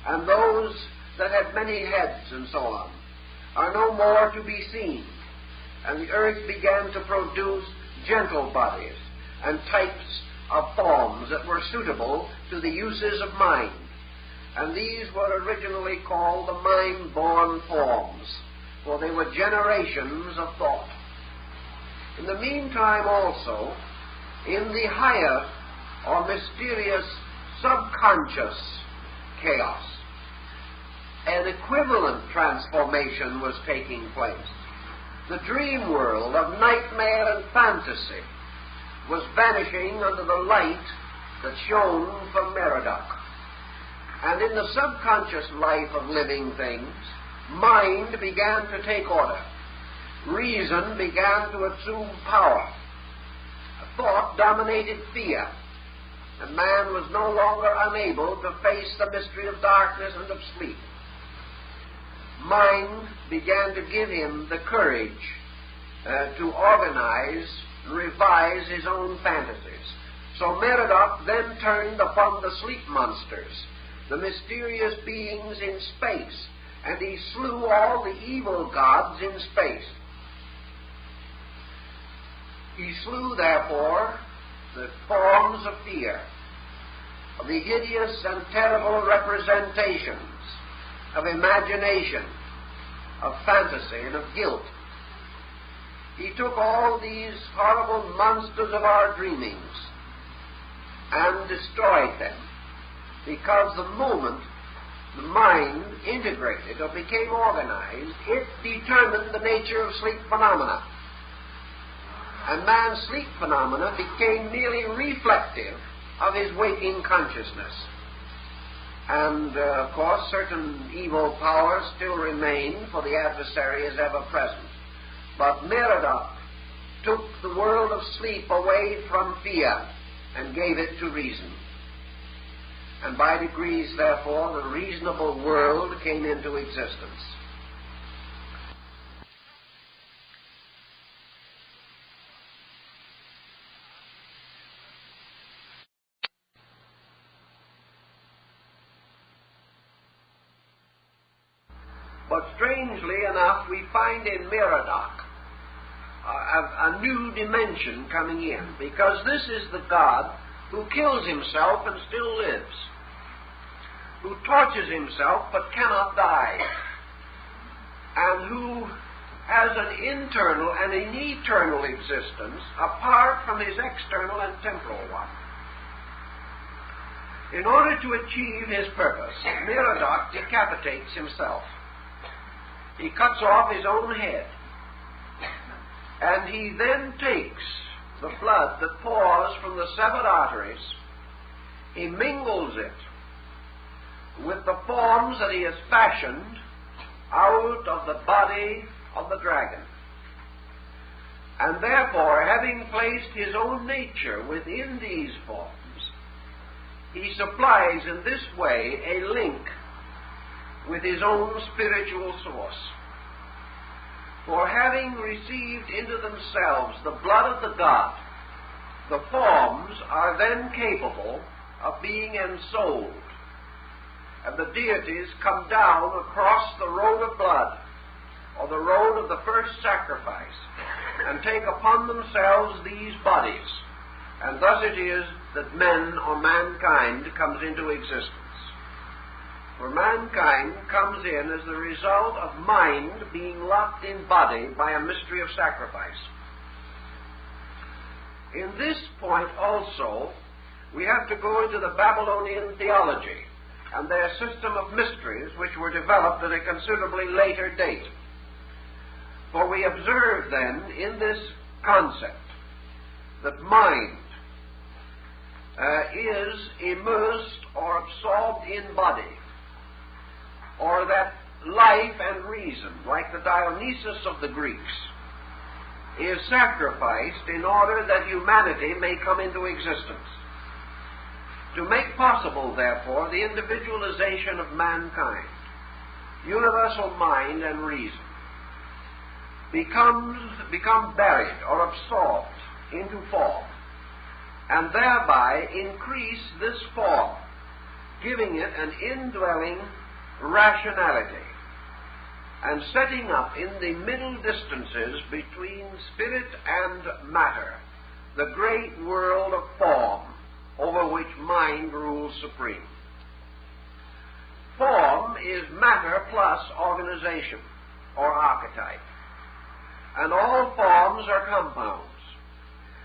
and those that had many heads and so on are no more to be seen, and the earth began to produce gentle bodies and types of forms that were suitable to the uses of mind. And these were originally called the mind-born forms, for they were generations of thought. In the meantime also, in the higher or mysterious subconscious chaos, an equivalent transformation was taking place. The dream world of nightmare and fantasy was vanishing under the light that shone from Merodach. And in the subconscious life of living things, mind began to take order. Reason began to assume power. Thought dominated fear, and man was no longer unable to face the mystery of darkness and of sleep. Mind began to give him the courage to organize and revise his own fantasies. So Merodach then turned upon the sleep monsters, the mysterious beings in space, and he slew all the evil gods in space. He slew, therefore, the forms of fear, of the hideous and terrible representations of imagination, of fantasy, and of guilt. He took all these horrible monsters of our dreamings and destroyed them, because the moment the mind integrated or became organized, it determined the nature of sleep phenomena. And man's sleep phenomena became merely reflective of his waking consciousness. And, of course, certain evil powers still remain, for the adversary is ever present. But Merodach took the world of sleep away from fear and gave it to reason. And by degrees, therefore, the reasonable world came into existence. But strangely enough, we find in Merodach a new dimension coming in, because this is the God who kills himself and still lives, who tortures himself but cannot die, and who has an internal and an eternal existence apart from his external and temporal one. In order to achieve his purpose, Merodach decapitates himself. He cuts off his own head, and he then takes the blood that pours from the severed arteries, he mingles it with the forms that he has fashioned out of the body of the dragon. And therefore, having placed his own nature within these forms, he supplies in this way a link with his own spiritual source. For having received into themselves the blood of the god, the forms are then capable of being ensouled, and the deities come down across the road of blood, or the road of the first sacrifice, and take upon themselves these bodies, and thus it is that men or mankind comes into existence. For mankind comes in as the result of mind being locked in body by a mystery of sacrifice. In this point also, we have to go into the Babylonian theology and their system of mysteries, which were developed at a considerably later date. For we observe then in this concept that mind is immersed or absorbed in body, or that life and reason, like the Dionysus of the Greeks, is sacrificed in order that humanity may come into existence. To make possible, therefore, the individualization of mankind, universal mind and reason become buried or absorbed into form, and thereby increase this form, giving it an indwelling rationality, and setting up in the middle distances between spirit and matter the great world of form over which mind rules supreme. Form is matter plus organization, or archetype. And all forms are compounds.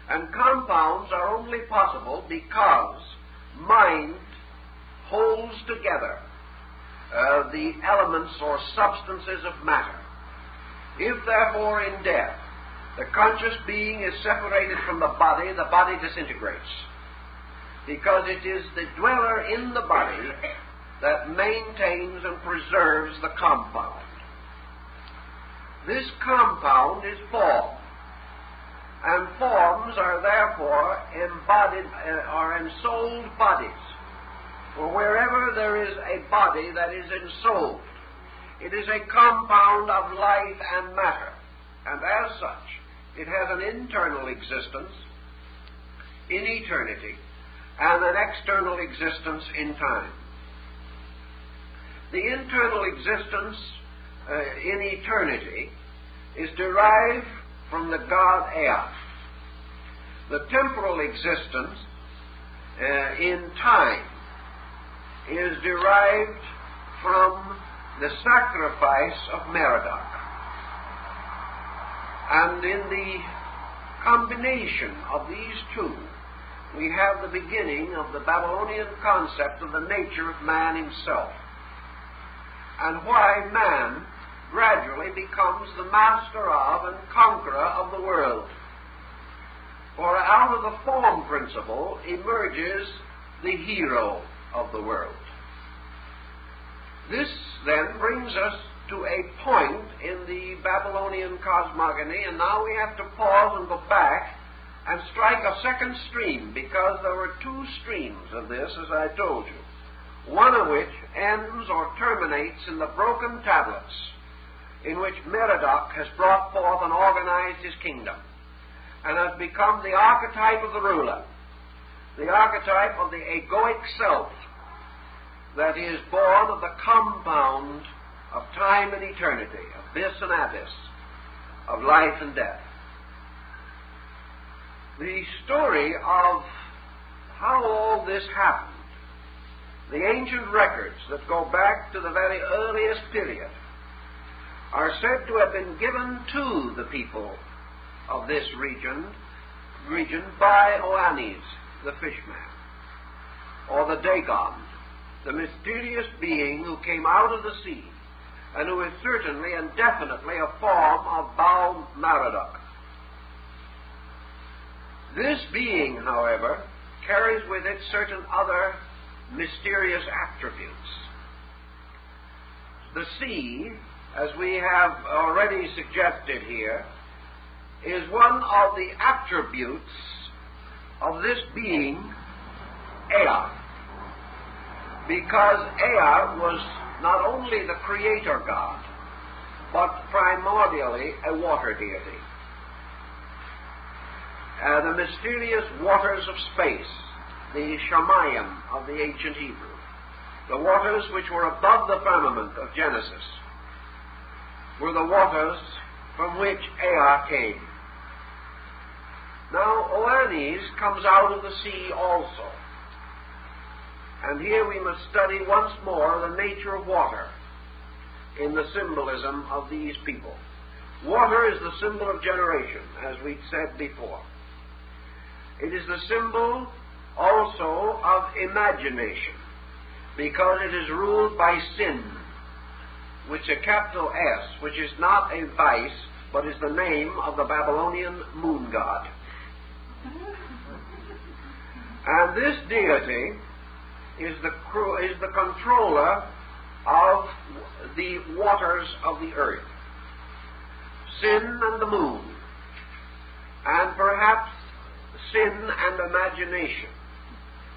And compounds are only possible because mind holds together the elements or substances of matter. If, therefore, in death, the conscious being is separated from the body disintegrates, because it is the dweller in the body that maintains and preserves the compound. This compound is form, and forms are therefore embodied or ensouled bodies. For wherever there is a body that is ensouled, it is a compound of life and matter, and as such, it has an internal existence in eternity and an external existence in time. The internal existence in eternity is derived from the God Ea. The temporal existence in time is derived from the sacrifice of Merodach. And in the combination of these two, we have the beginning of the Babylonian concept of the nature of man himself, and why man gradually becomes the master of and conqueror of the world. For out of the form principle emerges the hero of the world. This then brings us to a point in the Babylonian cosmogony, and now we have to pause and go back and strike a second stream, because there were two streams of this, as I told you, one of which ends or terminates in the broken tablets in which Merodach has brought forth and organized his kingdom, and has become the archetype of the ruler, the archetype of the egoic self that is born of the compound of time and eternity, abyss and abyss, of life and death. The story of how all this happened, the ancient records that go back to the very earliest period, are said to have been given to the people of this region by Oannes, the fishman, or the Dagon, the mysterious being who came out of the sea, and who is certainly and definitely a form of Baal Merodach. This being, however, carries with it certain other mysterious attributes. The sea, as we have already suggested here, is one of the attributes of this being, Ea, because Ea was not only the creator god, but primordially a water deity. The mysterious waters of space, the Shamayim of the ancient Hebrew, the waters which were above the firmament of Genesis, were the waters from which Ea came. Now, Oannes comes out of the sea also. And here we must study once more the nature of water in the symbolism of these people. Water is the symbol of generation, as we said before. It is the symbol also of imagination. because it is ruled by sin, which a capital S, which is not a vice, but is the name of the Babylonian moon god. And this deity is the controller of the waters of the earth, sin and the moon, and perhaps sin and imagination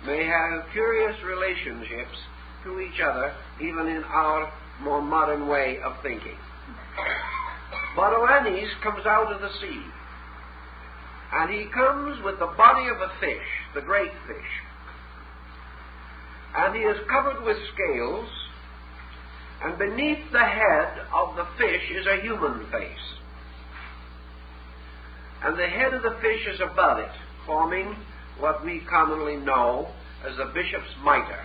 may have curious relationships to each other, even in our more modern way of thinking. But Oannes comes out of the sea, and he comes with the body of a fish, the great fish, and he is covered with scales, and beneath the head of the fish is a human face, and the head of the fish is above it, forming what we commonly know as the bishop's mitre.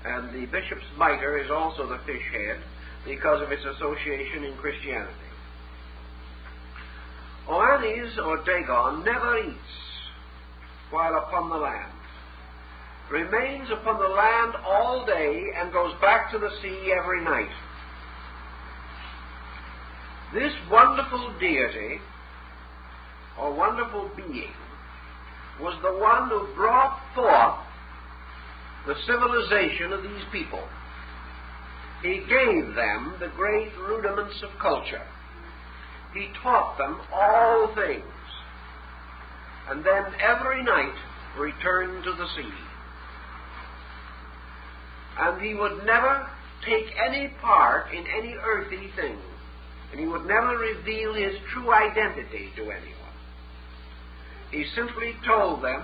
And the bishop's mitre is also the fish head because of its association in Christianity. Oannes, or Dagon, never eats while upon the land, remains upon the land all day, and goes back to the sea every night. This wonderful deity, or wonderful being, was the one who brought forth the civilization of these people. He gave them the great rudiments of culture. He taught them all things, and then every night returned to the sea. And he would never take any part in any earthly thing, and he would never reveal his true identity to anyone. He simply told them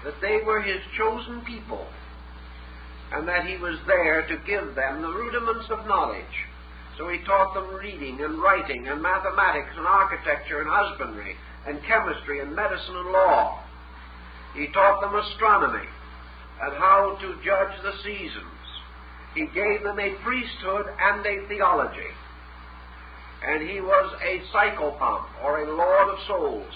that they were his chosen people, and that he was there to give them the rudiments of knowledge. So he taught them reading and writing and mathematics and architecture and husbandry and chemistry and medicine and law. He taught them astronomy and how to judge the seasons. He gave them a priesthood and a theology. And he was a psychopomp, or a lord of souls.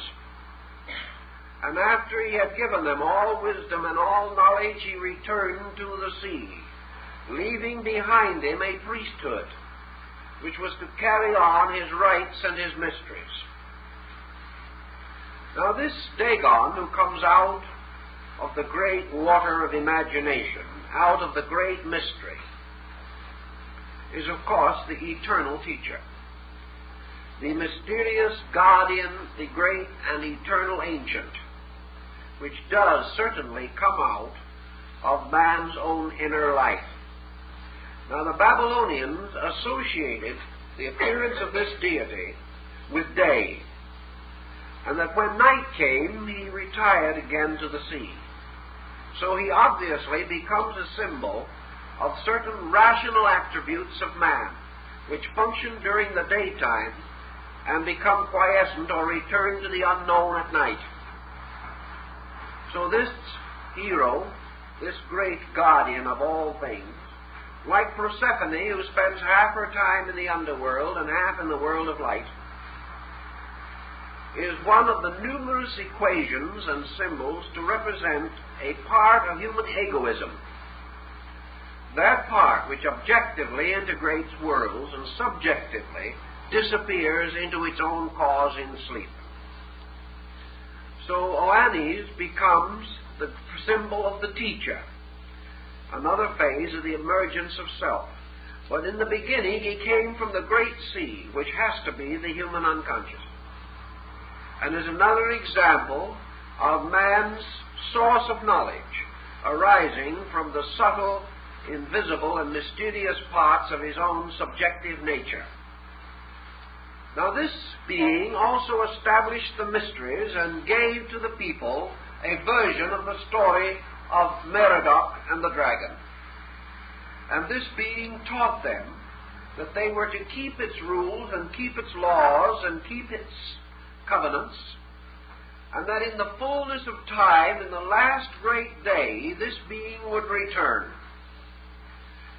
And after he had given them all wisdom and all knowledge, he returned to the sea, leaving behind him a priesthood, which was to carry on his rites and his mysteries. Now this Dagon, who comes out of the great water of imagination, out of the great mystery, is of course the eternal teacher, the mysterious guardian, the great and eternal ancient, which does certainly come out of man's own inner life. Now the Babylonians associated the appearance of this deity with day, and that when night came, he retired again to the sea. So he obviously becomes a symbol of certain rational attributes of man, which function during the daytime and become quiescent or return to the unknown at night. So this hero, this great guardian of all things, like Persephone, who spends half her time in the underworld and half in the world of light, is one of the numerous equations and symbols to represent a part of human egoism. That part which objectively integrates worlds and subjectively disappears into its own cause in sleep. So Oannes becomes the symbol of the teacher, another phase of the emergence of self. But in the beginning he came from the great sea, which has to be the human unconscious, and is another example of man's source of knowledge, arising from the subtle, invisible, and mysterious parts of his own subjective nature. Now this being also established the mysteries and gave to the people a version of the story of Merodach and the dragon. And this being taught them that they were to keep its rules and keep its laws and keep its covenants, and that in the fullness of time, in the last great day, this being would return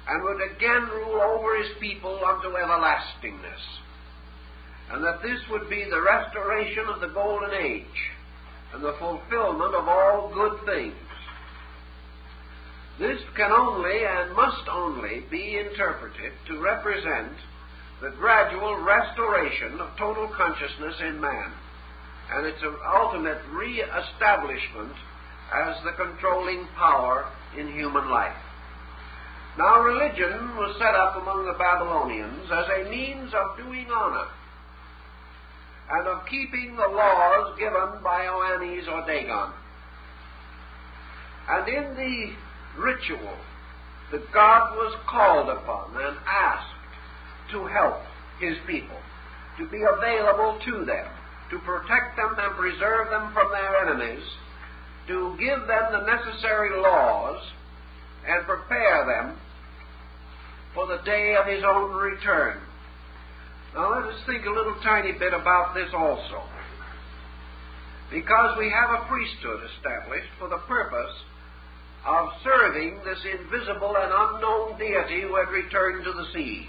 and would again rule over his people unto everlastingness, and that this would be the restoration of the golden age and the fulfillment of all good things. This can only and must only be interpreted to represent the gradual restoration of total consciousness in man, and its ultimate re-establishment as the controlling power in human life. Now, religion was set up among the Babylonians as a means of doing honor and of keeping the laws given by Oannes or Dagon. And in the ritual, the god was called upon and asked to help his people, to be available to them, to protect them and preserve them from their enemies, to give them the necessary laws and prepare them for the day of his own return. Now let us think a little tiny bit about this also, because we have a priesthood established for the purpose of serving this invisible and unknown deity who had returned to the sea.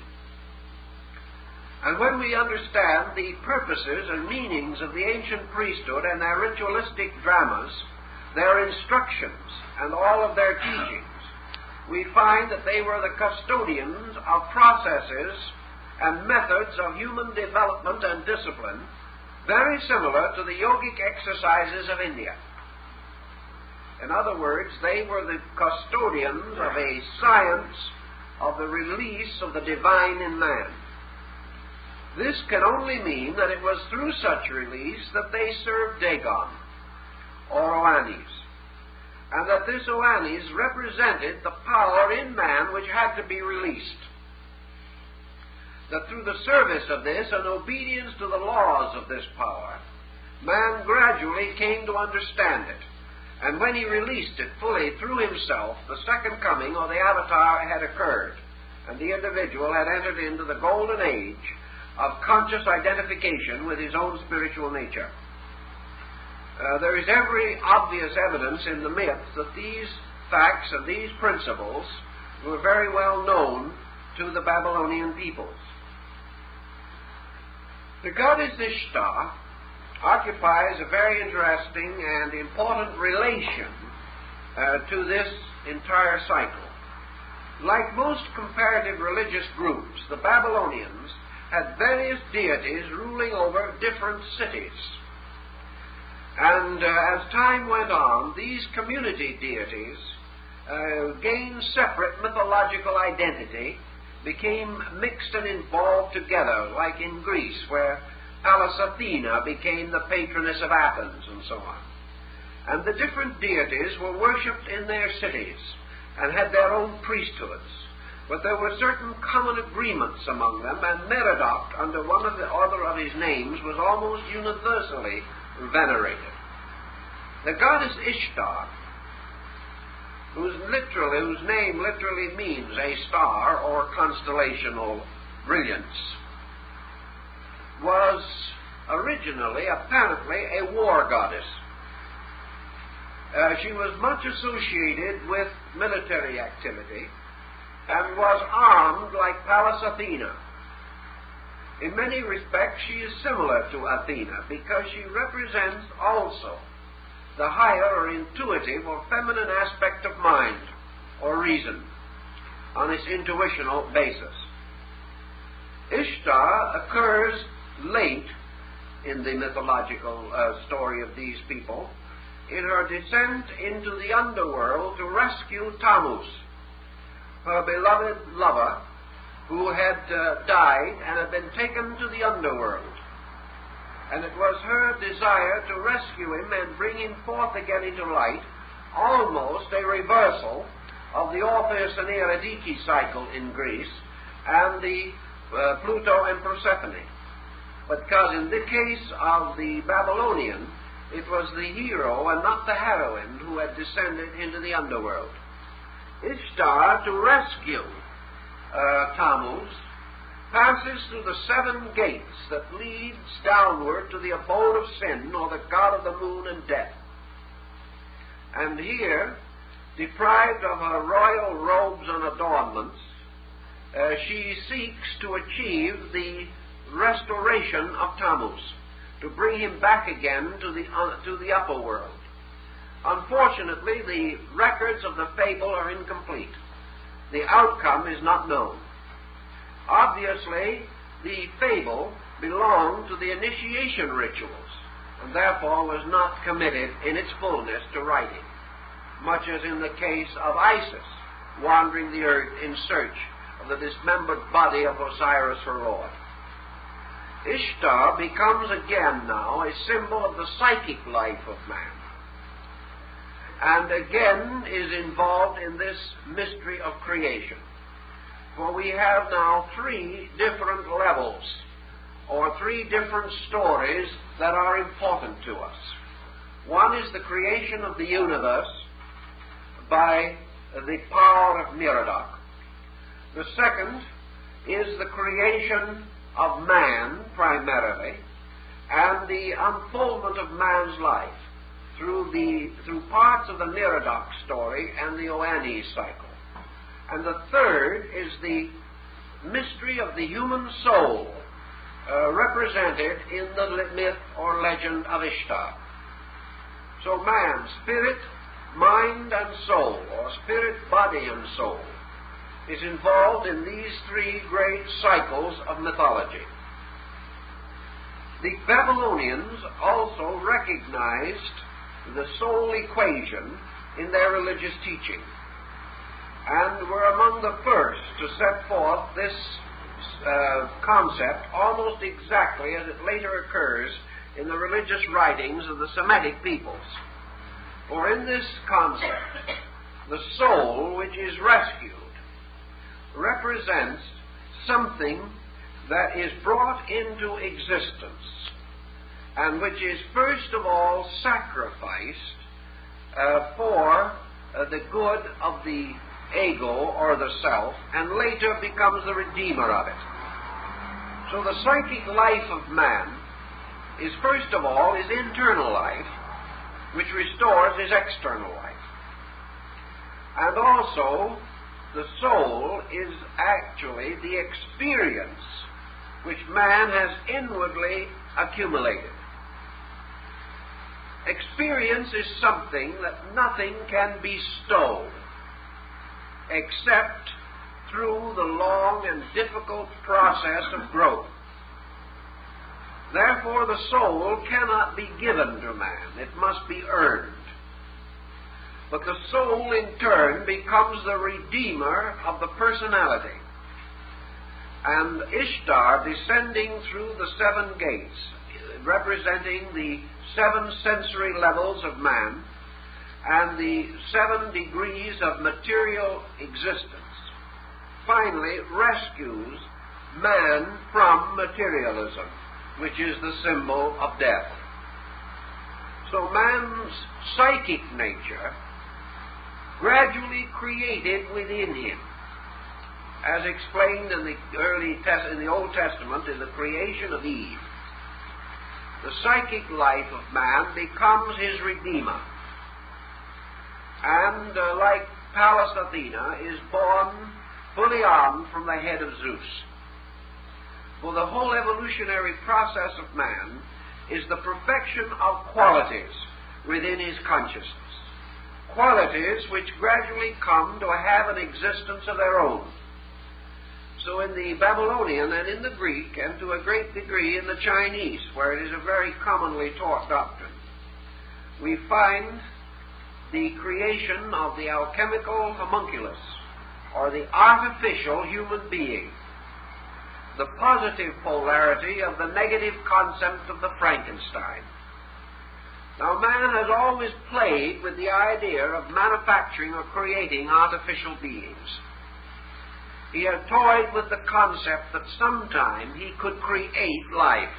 And when we understand the purposes and meanings of the ancient priesthood and their ritualistic dramas, their instructions, and all of their teachings, we find that they were the custodians of processes and methods of human development and discipline very similar to the yogic exercises of India. In other words, they were the custodians of a science of the release of the divine in man. This can only mean that it was through such release that they served Dagon, or Oannes, and that this Oannes represented the power in man which had to be released. That through the service of this and obedience to the laws of this power, man gradually came to understand it. And when he released it fully through himself, the second coming, or the avatar, had occurred, and the individual had entered into the golden age of conscious identification with his own spiritual nature. There is every obvious evidence in the myth that these facts and these principles were very well known to the Babylonian peoples. The goddess Ishtar occupies a very interesting and important relation to this entire cycle. Like most comparative religious groups, the Babylonians had various deities ruling over different cities. And as time went on, these community deities gained separate mythological identity, became mixed and involved together, like in Greece, where Pallas Athena became the patroness of Athens, and so on. And the different deities were worshipped in their cities and had their own priesthoods. But there were certain common agreements among them, and Merodach, under one of the other of his names, was almost universally venerated. The goddess Ishtar, whose name literally means a star or constellational brilliance, was originally, apparently, a war goddess. She was much associated with military activity and was armed like Pallas Athena. In many respects, she is similar to Athena because she represents also the higher or intuitive or feminine aspect of mind or reason on its intuitional basis. Ishtar occurs late in the mythological story of these people in her descent into the underworld to rescue Tammuz, her beloved lover, who had died and had been taken to the underworld. And it was her desire to rescue him and bring him forth again into light, almost a reversal of the Orpheus and Eurydice cycle in Greece and the Pluto and Persephone. Because in the case of the Babylonian, it was the hero and not the heroine who had descended into the underworld. Ishtar, to rescue Tammuz, passes through the 7 gates that leads downward to the abode of sin, or the god of the moon and death. And here, deprived of her royal robes and adornments, she seeks to achieve the restoration of Tammuz, to bring him back again to the upper world. Unfortunately, the records of the fable are incomplete. The outcome is not known. Obviously, the fable belonged to the initiation rituals, and therefore was not committed in its fullness to writing, much as in the case of Isis, wandering the earth in search of the dismembered body of Osiris, her lord. Ishtar becomes again now a symbol of the psychic life of man, and again is involved in this mystery of creation. For we have now three different levels, or three different stories that are important to us. One is the creation of the universe by the power of Merodach. The second is the creation of man, primarily, and the unfoldment of man's life through parts of the Merodach story and the Oannes cycle. And the third is the mystery of the human soul, represented in the myth or legend of Ishtar. So man, spirit, mind, and soul, or spirit, body, and soul, is involved in these three great cycles of mythology. The Babylonians also recognized the soul equation in their religious teaching, and were among the first to set forth this concept almost exactly as it later occurs in the religious writings of the Semitic peoples. For in this concept, the soul which is rescued represents something that is brought into existence, and which is first of all sacrificed for the good of the ego, or the self, and later becomes the redeemer of it. So the psychic life of man is first of all his internal life, which restores his external life. And also, the soul is actually the experience which man has inwardly accumulated. Experience is something that nothing can bestow except through the long and difficult process of growth. Therefore, the soul cannot be given to man. It must be earned. But the soul, in turn, becomes the redeemer of the personality. And Ishtar, descending through the seven gates, representing the seven sensory levels of man, and the 7 degrees of material existence, finally rescues man from materialism, which is the symbol of death. So man's psychic nature gradually created within him, as explained in the Old Testament in the creation of Eve. The psychic life of man becomes his redeemer, and like Pallas Athena, is born fully armed from the head of Zeus. For the whole evolutionary process of man is the perfection of qualities within his consciousness, qualities which gradually come to have an existence of their own. So in the Babylonian and in the Greek, and to a great degree in the Chinese, where it is a very commonly taught doctrine, we find the creation of the alchemical homunculus, or the artificial human being, the positive polarity of the negative concept of the Frankenstein. Now, man has always played with the idea of manufacturing or creating artificial beings. He has toyed with the concept that sometime he could create life.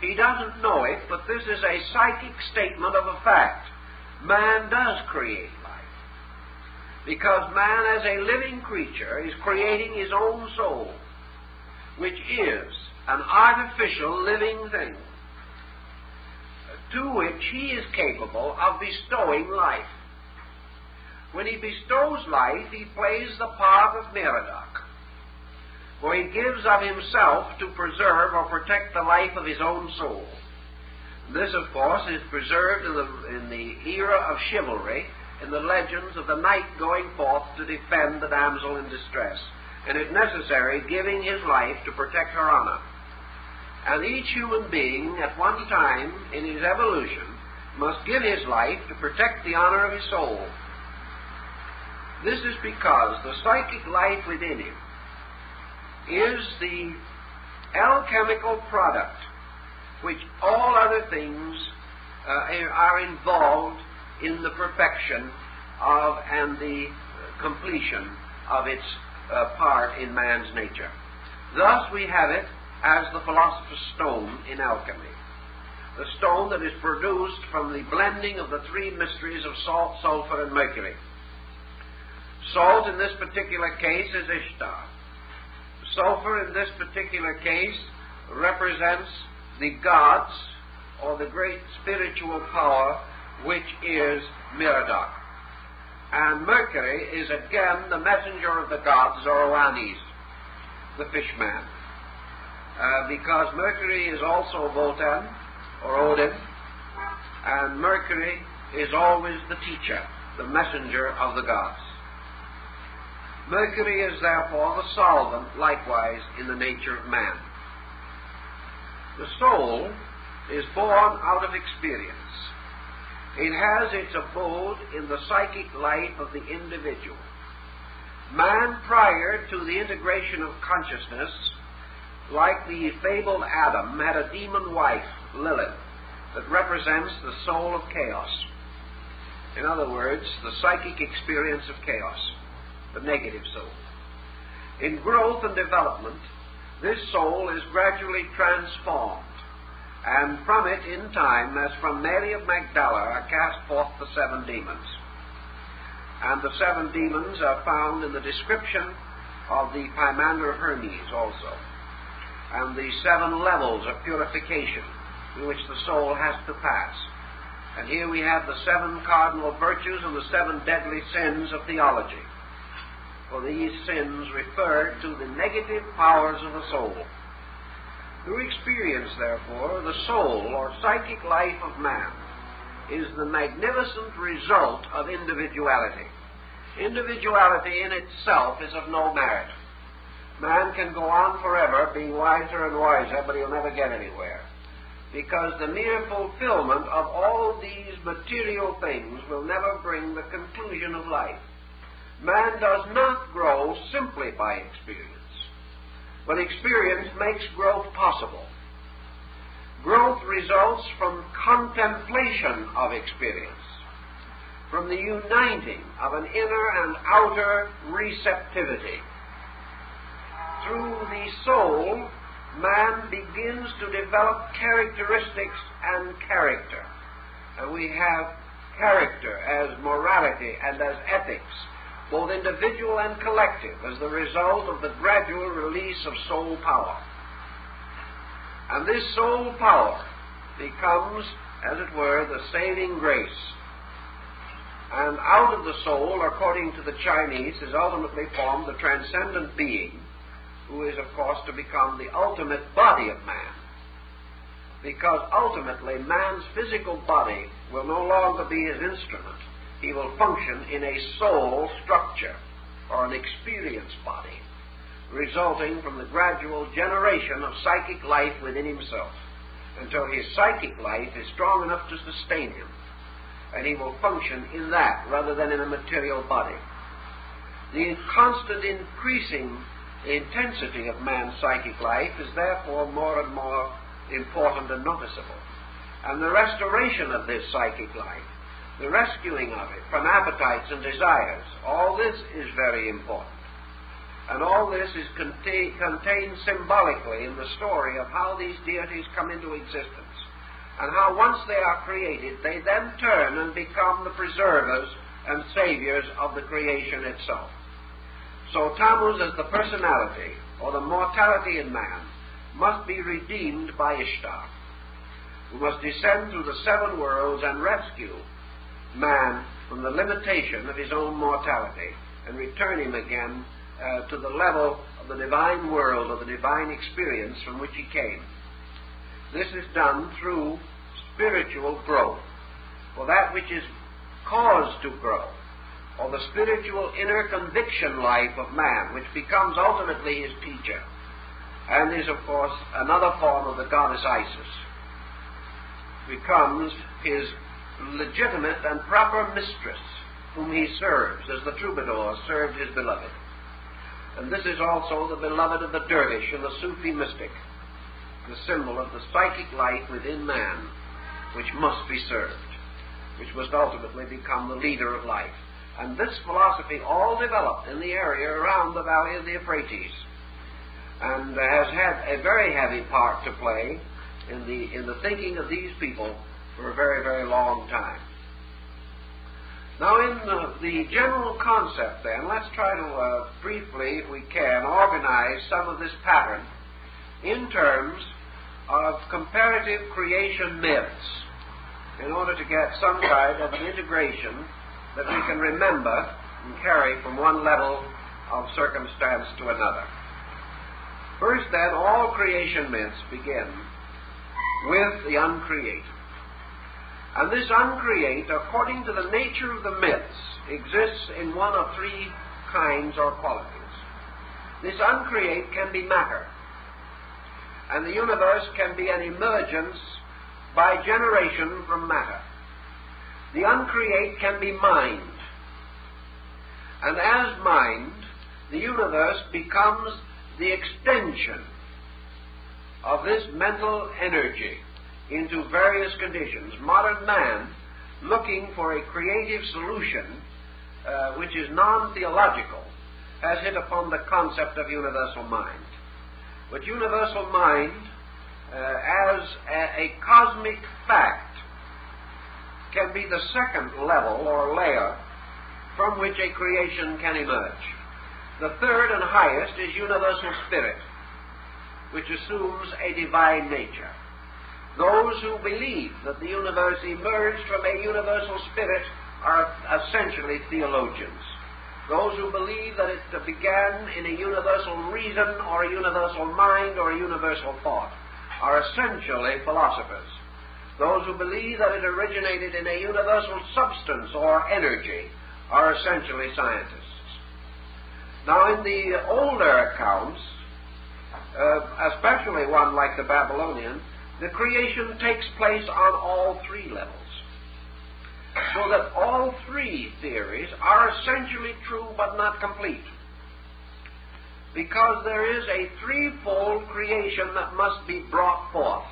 He doesn't know it, but this is a psychic statement of a fact. Man does create life, because man as a living creature is creating his own soul, which is an artificial living thing, to which he is capable of bestowing life. When he bestows life, he plays the part of Merodach, for he gives of himself to preserve or protect the life of his own soul. This, of course, is preserved in the era of chivalry, in the legends of the knight going forth to defend the damsel in distress, and if necessary, giving his life to protect her honor. And each human being, at one time in his evolution, must give his life to protect the honor of his soul. This is because the psychic life within him is the alchemical product which all other things are involved in the perfection of and the completion of its part in man's nature. Thus we have it as the philosopher's stone in alchemy, the stone that is produced from the blending of the three mysteries of salt, sulfur, and mercury. Salt in this particular case is Ishtar. Sulfur in this particular case represents the gods, or the great spiritual power, which is Merodach. And mercury is again the messenger of the gods, Zoroanis, the fishman. Because mercury is also Wotan, or Odin, and mercury is always the teacher, the messenger of the gods. Mercury is therefore the solvent, likewise, in the nature of man. The soul is born out of experience. It has its abode in the psychic life of the individual. Man, prior to the integration of consciousness, like the fabled Adam, had a demon wife, Lilith, that represents the soul of chaos. In other words, the psychic experience of chaos, the negative soul. In growth and development, this soul is gradually transformed, and from it, in time, as from Mary of Magdala, are cast forth the 7 demons. And the 7 demons are found in the description of the Pymander of Hermes also, and the 7 levels of purification in which the soul has to pass. And here we have the 7 cardinal virtues and the 7 deadly sins of theology. For these sins refer to the negative powers of the soul. Through experience, therefore, the soul, or psychic life of man, is the magnificent result of individuality. Individuality in itself is of no merit. Man can go on forever being wiser and wiser, but he'll never get anywhere, because the mere fulfillment of all these material things will never bring the conclusion of life. Man does not grow simply by experience, but experience makes growth possible. Growth results from contemplation of experience, from the uniting of an inner and outer receptivity. Through the soul, man begins to develop characteristics and character. And we have character as morality and as ethics, both individual and collective, as the result of the gradual release of soul power. And this soul power becomes, as it were, the saving grace. And out of the soul, according to the Chinese, is ultimately formed the transcendent being, who is, of course, to become the ultimate body of man. Because ultimately, man's physical body will no longer be his instrument. He will function in a soul structure, or an experience body, resulting from the gradual generation of psychic life within himself, until his psychic life is strong enough to sustain him, and he will function in that rather than in a material body. The constant increasing intensity of man's psychic life is therefore more and more important and noticeable. And the restoration of this psychic life, the rescuing of it from appetites and desires, all this is very important. And all this is contained symbolically in the story of how these deities come into existence, and how once they are created, they then turn and become the preservers and saviors of the creation itself. So Tammuz, as the personality, or the mortality in man, must be redeemed by Ishtar, who must descend through the 7 worlds and rescue man from the limitation of his own mortality and return him again to the level of the divine world, or the divine experience from which he came. This is done through spiritual growth, for that which is caused to grow, or the spiritual inner conviction life of man, which becomes ultimately his teacher, and is, of course, another form of the goddess Isis, becomes his legitimate and proper mistress, whom he serves, as the troubadour served his beloved. And this is also the beloved of the dervish and the Sufi mystic, the symbol of the psychic life within man, which must be served, which must ultimately become the leader of life. And this philosophy all developed in the area around the valley of the Euphrates, and has had a very heavy part to play in the thinking of these people for a very, very long time. Now, in the general concept, then, let's try to briefly, if we can, organize some of this pattern in terms of comparative creation myths, in order to get some kind of an integration that we can remember and carry from one level of circumstance to another. First, then, all creation myths begin with the uncreate. And this uncreate, according to the nature of the myths, exists in one of three kinds or qualities. This uncreate can be matter, and the universe can be an emergence by generation from matter. The uncreate can be mind, and as mind, the universe becomes the extension of this mental energy into various conditions. Modern man, looking for a creative solution which is non-theological, has hit upon the concept of universal mind. But universal mind, as a cosmic fact, can be the second level or layer from which a creation can emerge. The third and highest is universal spirit, which assumes a divine nature. Those who believe that the universe emerged from a universal spirit are essentially theologians. Those who believe that it began in a universal reason or a universal mind or a universal thought are essentially philosophers. Those who believe that it originated in a universal substance or energy are essentially scientists. Now, in the older accounts, especially one like the Babylonian, the creation takes place on all three levels. So that all three theories are essentially true but not complete. Because there is a threefold creation that must be brought forth.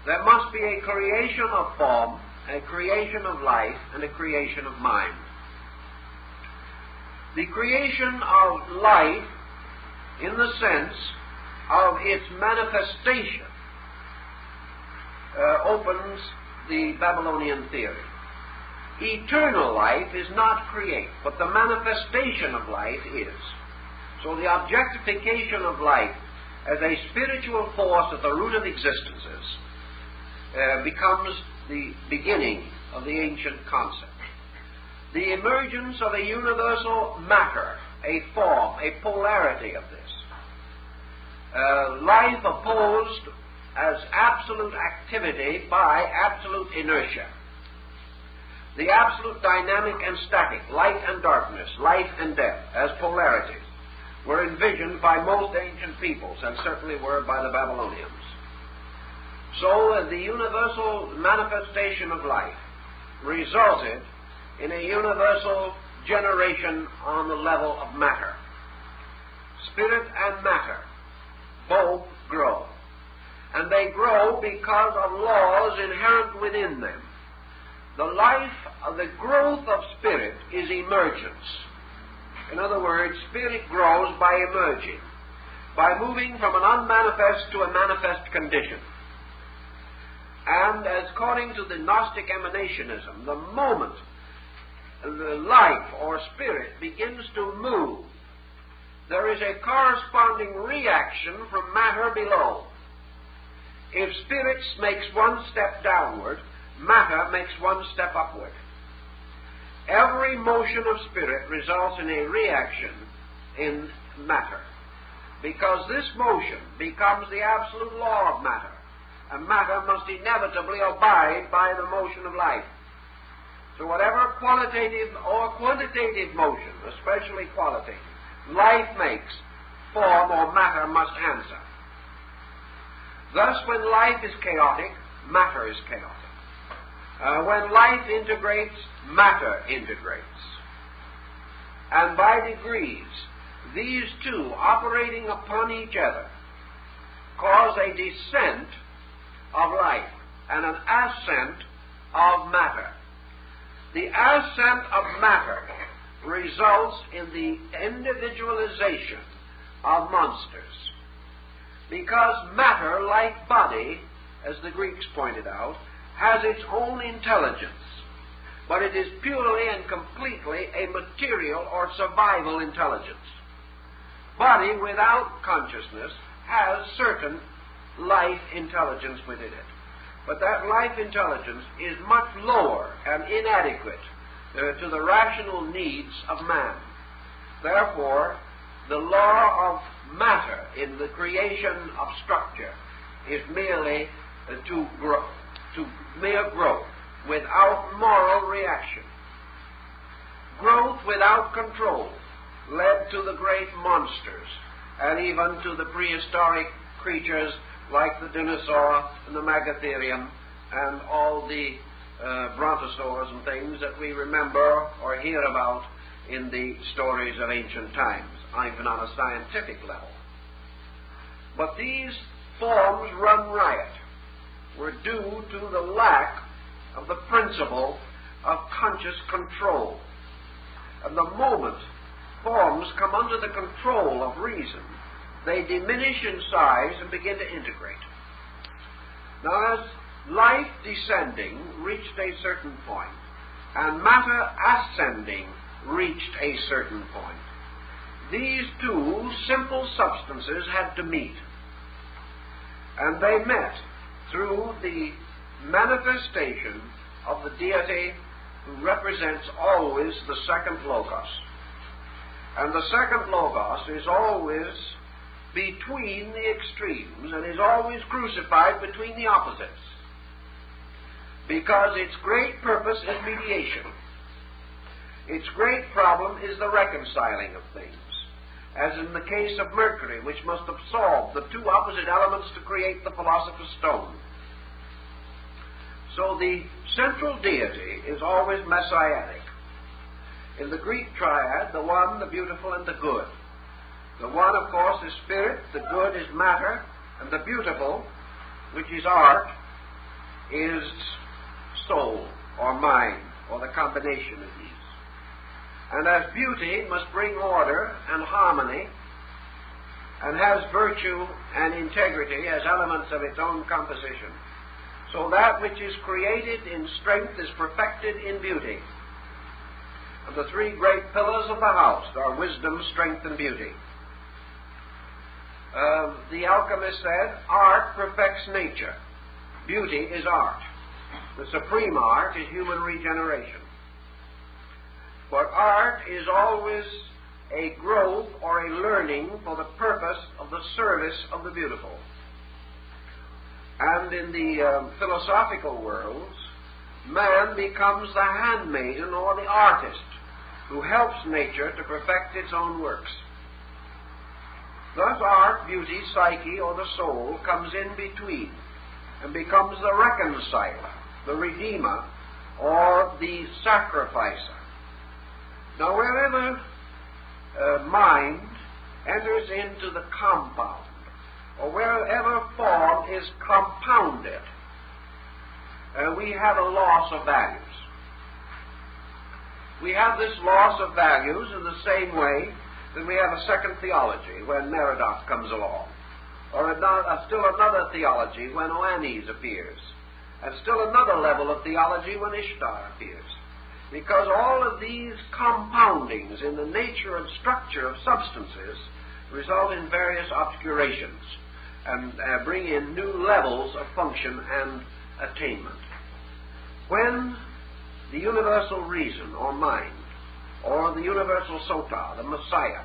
There must be a creation of form, a creation of life, and a creation of mind. The creation of life, in the sense of its manifestation, opens the Babylonian theory. Eternal life is not create, but the manifestation of life is. So the objectification of life as a spiritual force at the root of existences becomes the beginning of the ancient concept. The emergence of a universal matter, a form, a polarity of this. Life opposed as absolute activity by absolute inertia. The absolute dynamic and static, light and darkness, life and death, as polarities, were envisioned by most ancient peoples, and certainly were by the Babylonians. So the universal manifestation of life resulted in a universal generation on the level of matter. Spirit and matter both grow. And they grow because of laws inherent within them. The life of the growth of spirit is emergence. In other words, spirit grows by emerging, by moving from an unmanifest to a manifest condition. And as according to the Gnostic emanationism, the moment the life or spirit begins to move, there is a corresponding reaction from matter below. If spirit makes one step downward, matter makes one step upward. Every motion of spirit results in a reaction in matter, because this motion becomes the absolute law of matter. and matter must inevitably abide by the motion of life. So whatever qualitative or quantitative motion, especially qualitative, life makes, form or matter must answer. Thus, when life is chaotic, matter is chaotic. When life integrates, matter integrates. And by degrees, these two, operating upon each other, cause a descent of life and an ascent of matter. The ascent of matter results in the individualization of monsters, because matter, like body, as the Greeks pointed out, has its own intelligence, but it is purely and completely a material or survival intelligence. Body without consciousness has certain life intelligence within it, but that life intelligence is much lower and inadequate to the rational needs of man. Therefore, the law of matter in the creation of structure is merely to mere growth without moral reaction. Growth without control led to the great monsters, and even to the prehistoric creatures like the dinosaur and the megatherium and all the brontosaurs and things that we remember or hear about in the stories of ancient times, even on a scientific level. But these forms run riot were due to the lack of the principle of conscious control. And the moment forms come under the control of reason, they diminish in size and begin to integrate. Now, as life descending reached a certain point, and matter ascending reached a certain point, these two simple substances had to meet. And they met through the manifestation of the deity who represents always the second logos. And the second logos is always between the extremes and is always crucified between the opposites, because its great purpose is mediation. Its great problem is the reconciling of things, as in the case of Mercury, which must absorb the two opposite elements to create the philosopher's stone. So the central deity is always messianic. In the Greek triad, the one, the beautiful, and the good. The one, of course, is spirit, the good is matter, and the beautiful, which is art, is soul, or mind, or the combination of these. And as beauty must bring order and harmony, and has virtue and integrity as elements of its own composition, so that which is created in strength is perfected in beauty. And the three great pillars of the house are wisdom, strength, and beauty. The alchemist said, art perfects nature. Beauty is art. The supreme art is human regeneration. But art is always a growth or a learning for the purpose of the service of the beautiful. And in the philosophical worlds, man becomes the handmaiden or the artist who helps nature to perfect its own works. Thus art, beauty, psyche, or the soul comes in between and becomes the reconciler, the redeemer, or the sacrificer. Now, wherever mind enters into the compound, or wherever form is compounded, we have a loss of values. We have this loss of values in the same way that we have a second theology when Merodach comes along, or still another theology when Oannes appears, and still another level of theology when Ishtar appears. Because all of these compoundings in the nature and structure of substances result in various obscurations and bring in new levels of function and attainment. When the universal reason or mind, or the universal Sota, the Messiah,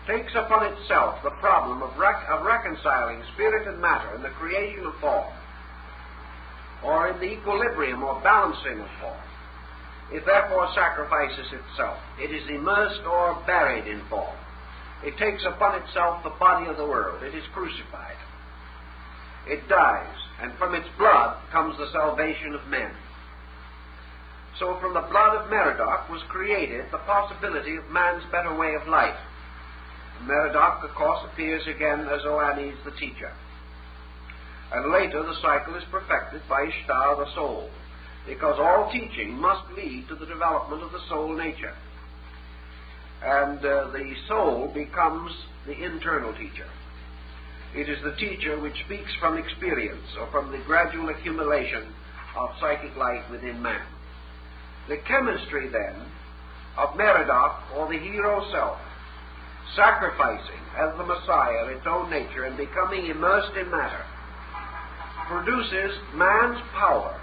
takes upon itself the problem of reconciling spirit and matter in the creation of form, or in the equilibrium or balancing of form. It therefore sacrifices itself. It is immersed or buried in form. It takes upon itself the body of the world. It is crucified. It dies, and from its blood comes the salvation of men. So from the blood of Merodach was created the possibility of man's better way of life. Merodach, of course, appears again as Oannes the teacher. And later the cycle is perfected by Ishtar the soul, because all teaching must lead to the development of the soul nature. And the soul becomes the internal teacher. It is the teacher which speaks from experience or from the gradual accumulation of psychic life within man. The chemistry, then, of Merodach, or the hero self, sacrificing as the Messiah its own nature and becoming immersed in matter, produces man's power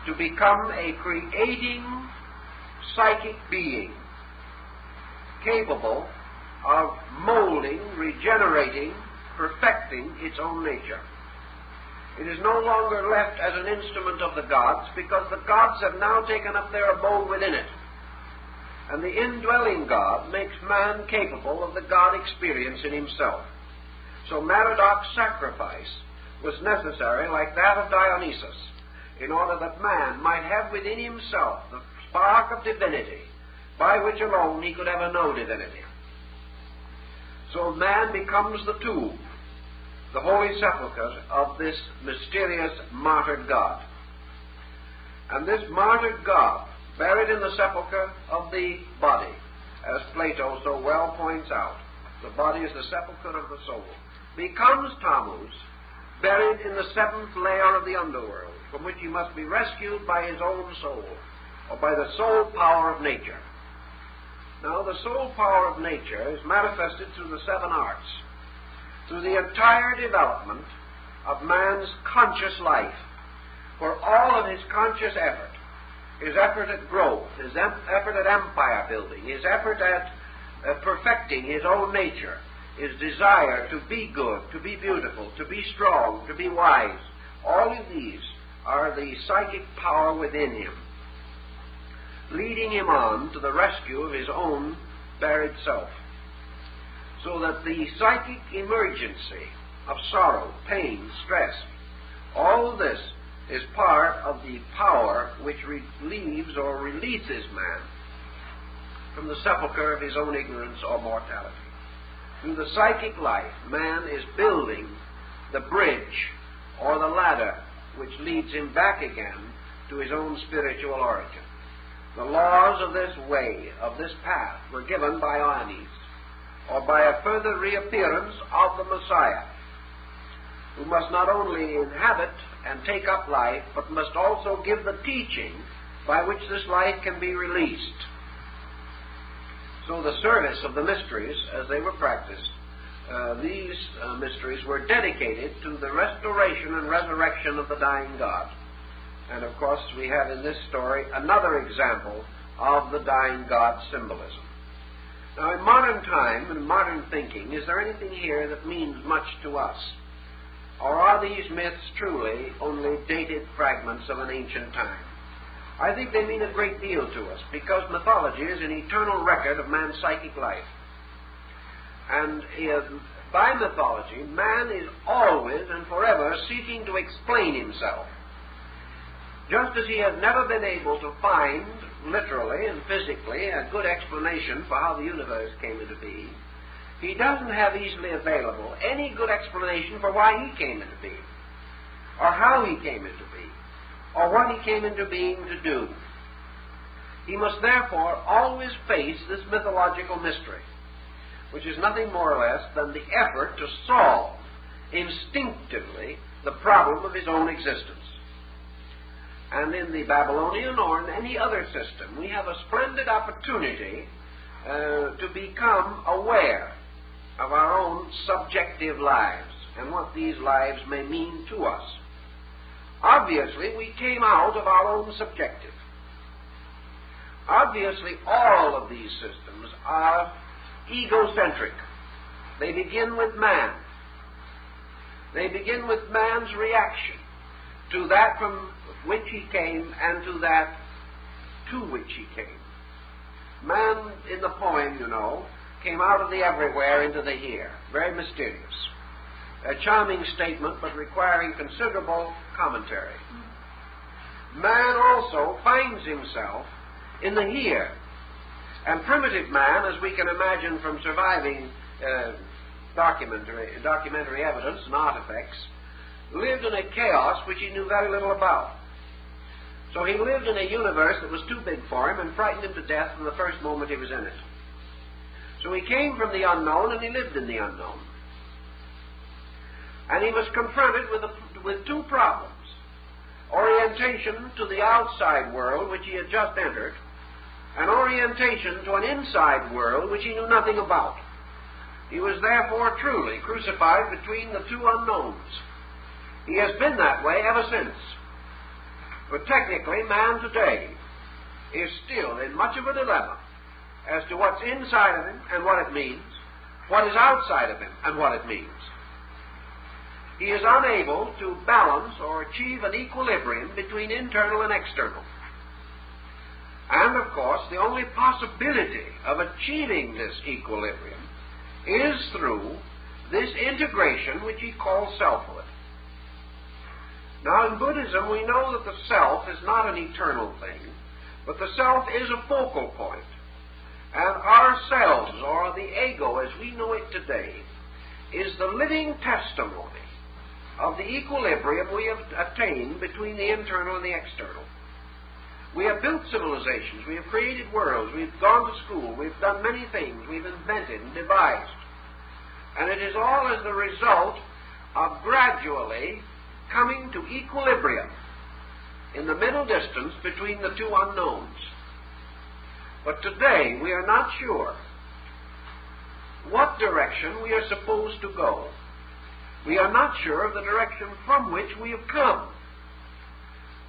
to become a creating psychic being, capable of molding, regenerating, perfecting its own nature. It is no longer left as an instrument of the gods, because the gods have now taken up their abode within it. And the indwelling God makes man capable of the God experience in himself. So Merodach's sacrifice was necessary, like that of Dionysus, in order that man might have within himself the spark of divinity, by which alone he could ever know divinity. So man becomes the tomb, the holy sepulchre of this mysterious martyred God. And this martyred God, buried in the sepulchre of the body, as Plato so well points out, the body is the sepulchre of the soul, becomes Tammuz, buried in the seventh layer of the underworld, from which he must be rescued by his own soul, or by the soul power of nature. Now, the soul power of nature is manifested through the seven arts, through the entire development of man's conscious life, for all of his conscious effort, his effort at growth, his effort at empire building, his effort at perfecting his own nature, his desire to be good, to be beautiful, to be strong, to be wise, all of these are the psychic power within him, leading him on to the rescue of his own buried self. So that the psychic emergency of sorrow, pain, stress, all of this is part of the power which relieves or releases man from the sepulchre of his own ignorance or mortality. Through the psychic life, man is building the bridge or the ladder which leads him back again to his own spiritual origin. The laws of this way, of this path, were given by Oannes, or by a further reappearance of the Messiah, who must not only inhabit and take up life, but must also give the teaching by which this life can be released. So the service of the mysteries, as they were practiced, these mysteries were dedicated to the restoration and resurrection of the dying God. And of course we have in this story another example of the dying God's symbolism. Now in modern time and modern thinking, is there anything here that means much to us? Or are these myths truly only dated fragments of an ancient time? I think they mean a great deal to us, because mythology is an eternal record of man's psychic life. And by mythology, man is always and forever seeking to explain himself. Just as he has never been able to find, literally and physically, a good explanation for how the universe came into being, he doesn't have easily available any good explanation for why he came into being, or how he came into being, or what he came into being to do. He must therefore always face this mythological mystery, which is nothing more or less than the effort to solve instinctively the problem of his own existence. And in the Babylonian or in any other system, we have a splendid opportunity to become aware of our own subjective lives and what these lives may mean to us. Obviously, we came out of our own subjective. Obviously, all of these systems are egocentric. They begin with man. They begin with man's reaction to that from which he came and to that to which he came. Man, in the poem, you know, came out of the everywhere into the here. Very mysterious. A charming statement, but requiring considerable commentary. Man also finds himself in the here. And primitive man, as we can imagine from surviving documentary evidence and artifacts, lived in a chaos which he knew very little about. So he lived in a universe that was too big for him and frightened him to death from the first moment he was in it. So he came from the unknown and he lived in the unknown. And he was confronted with two problems. Orientation to the outside world, which he had just entered, and orientation to an inside world which he knew nothing about. He was therefore truly crucified between the two unknowns. He has been that way ever since. But technically, man today is still in much of a dilemma as to what's inside of him and what it means, what is outside of him and what it means. He is unable to balance or achieve an equilibrium between internal and external. And, of course, the only possibility of achieving this equilibrium is through this integration which he calls selfhood. Now, in Buddhism, we know that the self is not an eternal thing, but the self is a focal point. And ourselves, or the ego as we know it today, is the living testimony of the equilibrium we have attained between the internal and the external. We have built civilizations, we have created worlds, we've gone to school, we've done many things, we've invented and devised. And it is all as the result of gradually coming to equilibrium in the middle distance between the two unknowns. But today we are not sure what direction we are supposed to go. We are not sure of the direction from which we have come.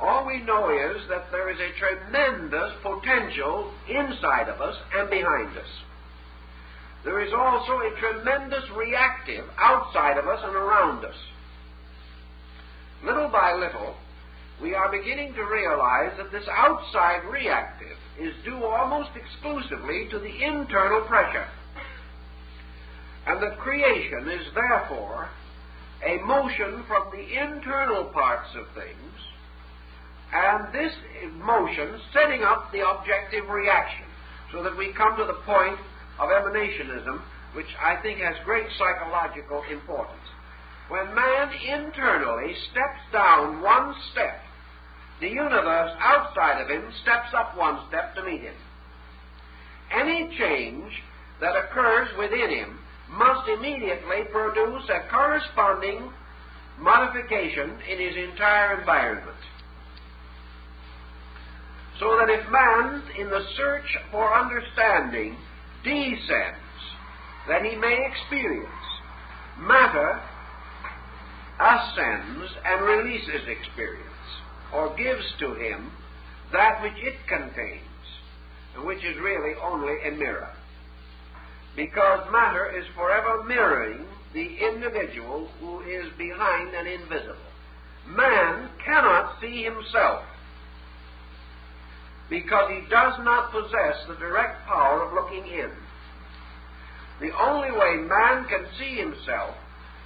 All we know is that there is a tremendous potential inside of us and behind us. There is also a tremendous reactive outside of us and around us. Little by little, we are beginning to realize that this outside reactive is due almost exclusively to the internal pressure. And that creation is therefore a motion from the internal parts of things, and this motion setting up the objective reaction, so that we come to the point of emanationism, which I think has great psychological importance. When man internally steps down one step, the universe outside of him steps up one step to meet him. Any change that occurs within him must immediately produce a corresponding modification in his entire environment. So that if man, in the search for understanding, descends, that he may experience, matter ascends and releases experience, or gives to him that which it contains, and which is really only a mirror. Because matter is forever mirroring the individual who is behind and invisible. Man cannot see himself because he does not possess the direct power of looking in. The only way man can see himself,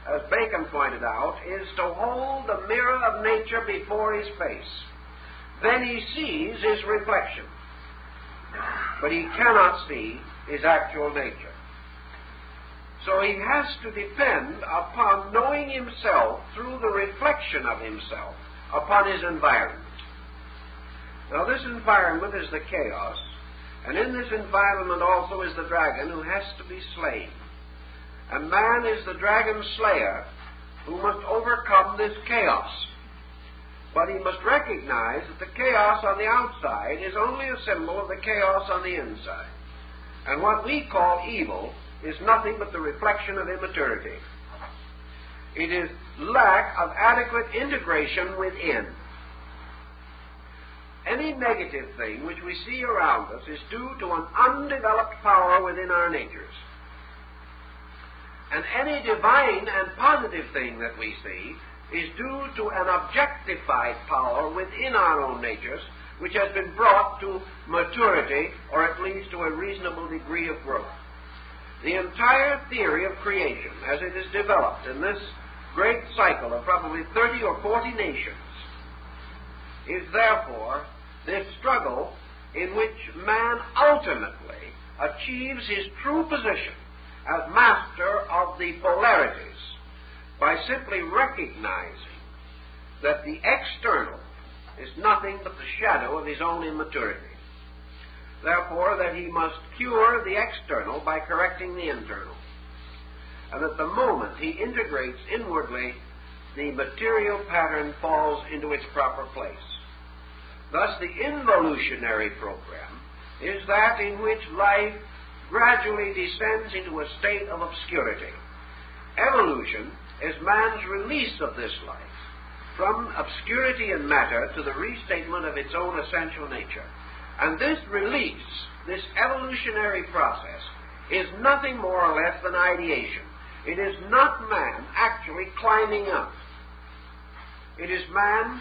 as Bacon pointed out, is to hold the mirror of nature before his face. Then he sees his reflection, but he cannot see his actual nature. So he has to depend upon knowing himself through the reflection of himself upon his environment. Now this environment is the chaos, and in this environment also is the dragon who has to be slain. And man is the dragon slayer who must overcome this chaos. But he must recognize that the chaos on the outside is only a symbol of the chaos on the inside. And what we call evil is nothing but the reflection of immaturity. It is lack of adequate integration within. Any negative thing which we see around us is due to an undeveloped power within our natures. And any divine and positive thing that we see is due to an objectified power within our own natures, which has been brought to maturity, or at least to a reasonable degree of growth. The entire theory of creation, as it is developed in this great cycle of probably 30 or 40 nations, is therefore this struggle in which man ultimately achieves his true position as master of the polarities by simply recognizing that the external is nothing but the shadow of his own immaturity. Therefore, that he must cure the external by correcting the internal. And at the moment he integrates inwardly, the material pattern falls into its proper place. Thus, the involutionary program is that in which life gradually descends into a state of obscurity. Evolution is man's release of this life from obscurity in matter to the restatement of its own essential nature. And this release, this evolutionary process, is nothing more or less than ideation. It is not man actually climbing up. It is man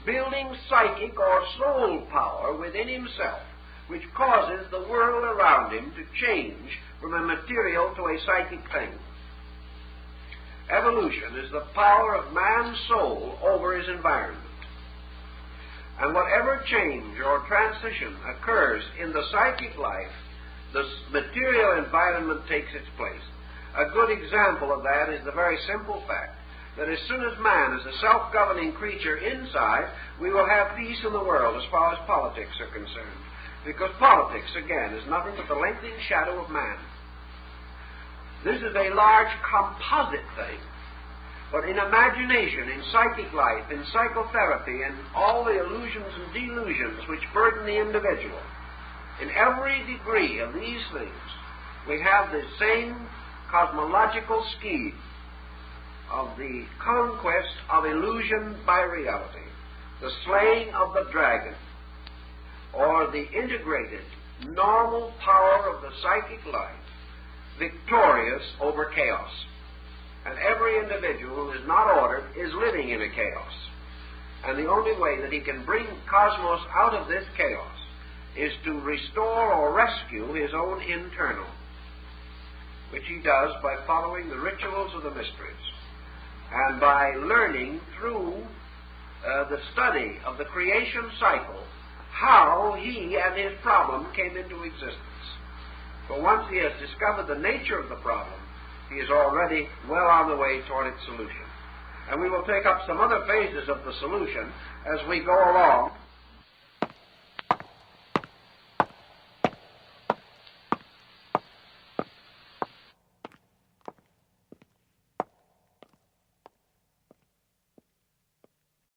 building psychic or soul power within himself, which causes the world around him to change from a material to a psychic thing. Evolution is the power of man's soul over his environment. And whatever change or transition occurs in the psychic life, the material environment takes its place. A good example of that is the very simple fact that as soon as man is a self-governing creature inside, we will have peace in the world as far as politics are concerned. Because politics, again, is nothing but the lengthening shadow of man. This is a large composite thing. But in imagination, in psychic life, in psychotherapy, in all the illusions and delusions which burden the individual, in every degree of these things, we have the same cosmological scheme of the conquest of illusion by reality, the slaying of the dragon, or the integrated, normal power of the psychic life, victorious over chaos. And every individual who is not ordered is living in a chaos. And the only way that he can bring cosmos out of this chaos is to restore or rescue his own internal, which he does by following the rituals of the mysteries and by learning through the study of the creation cycle how he and his problem came into existence. For once he has discovered the nature of the problem, he is already well on the way toward its solution. And we will take up some other phases of the solution as we go along.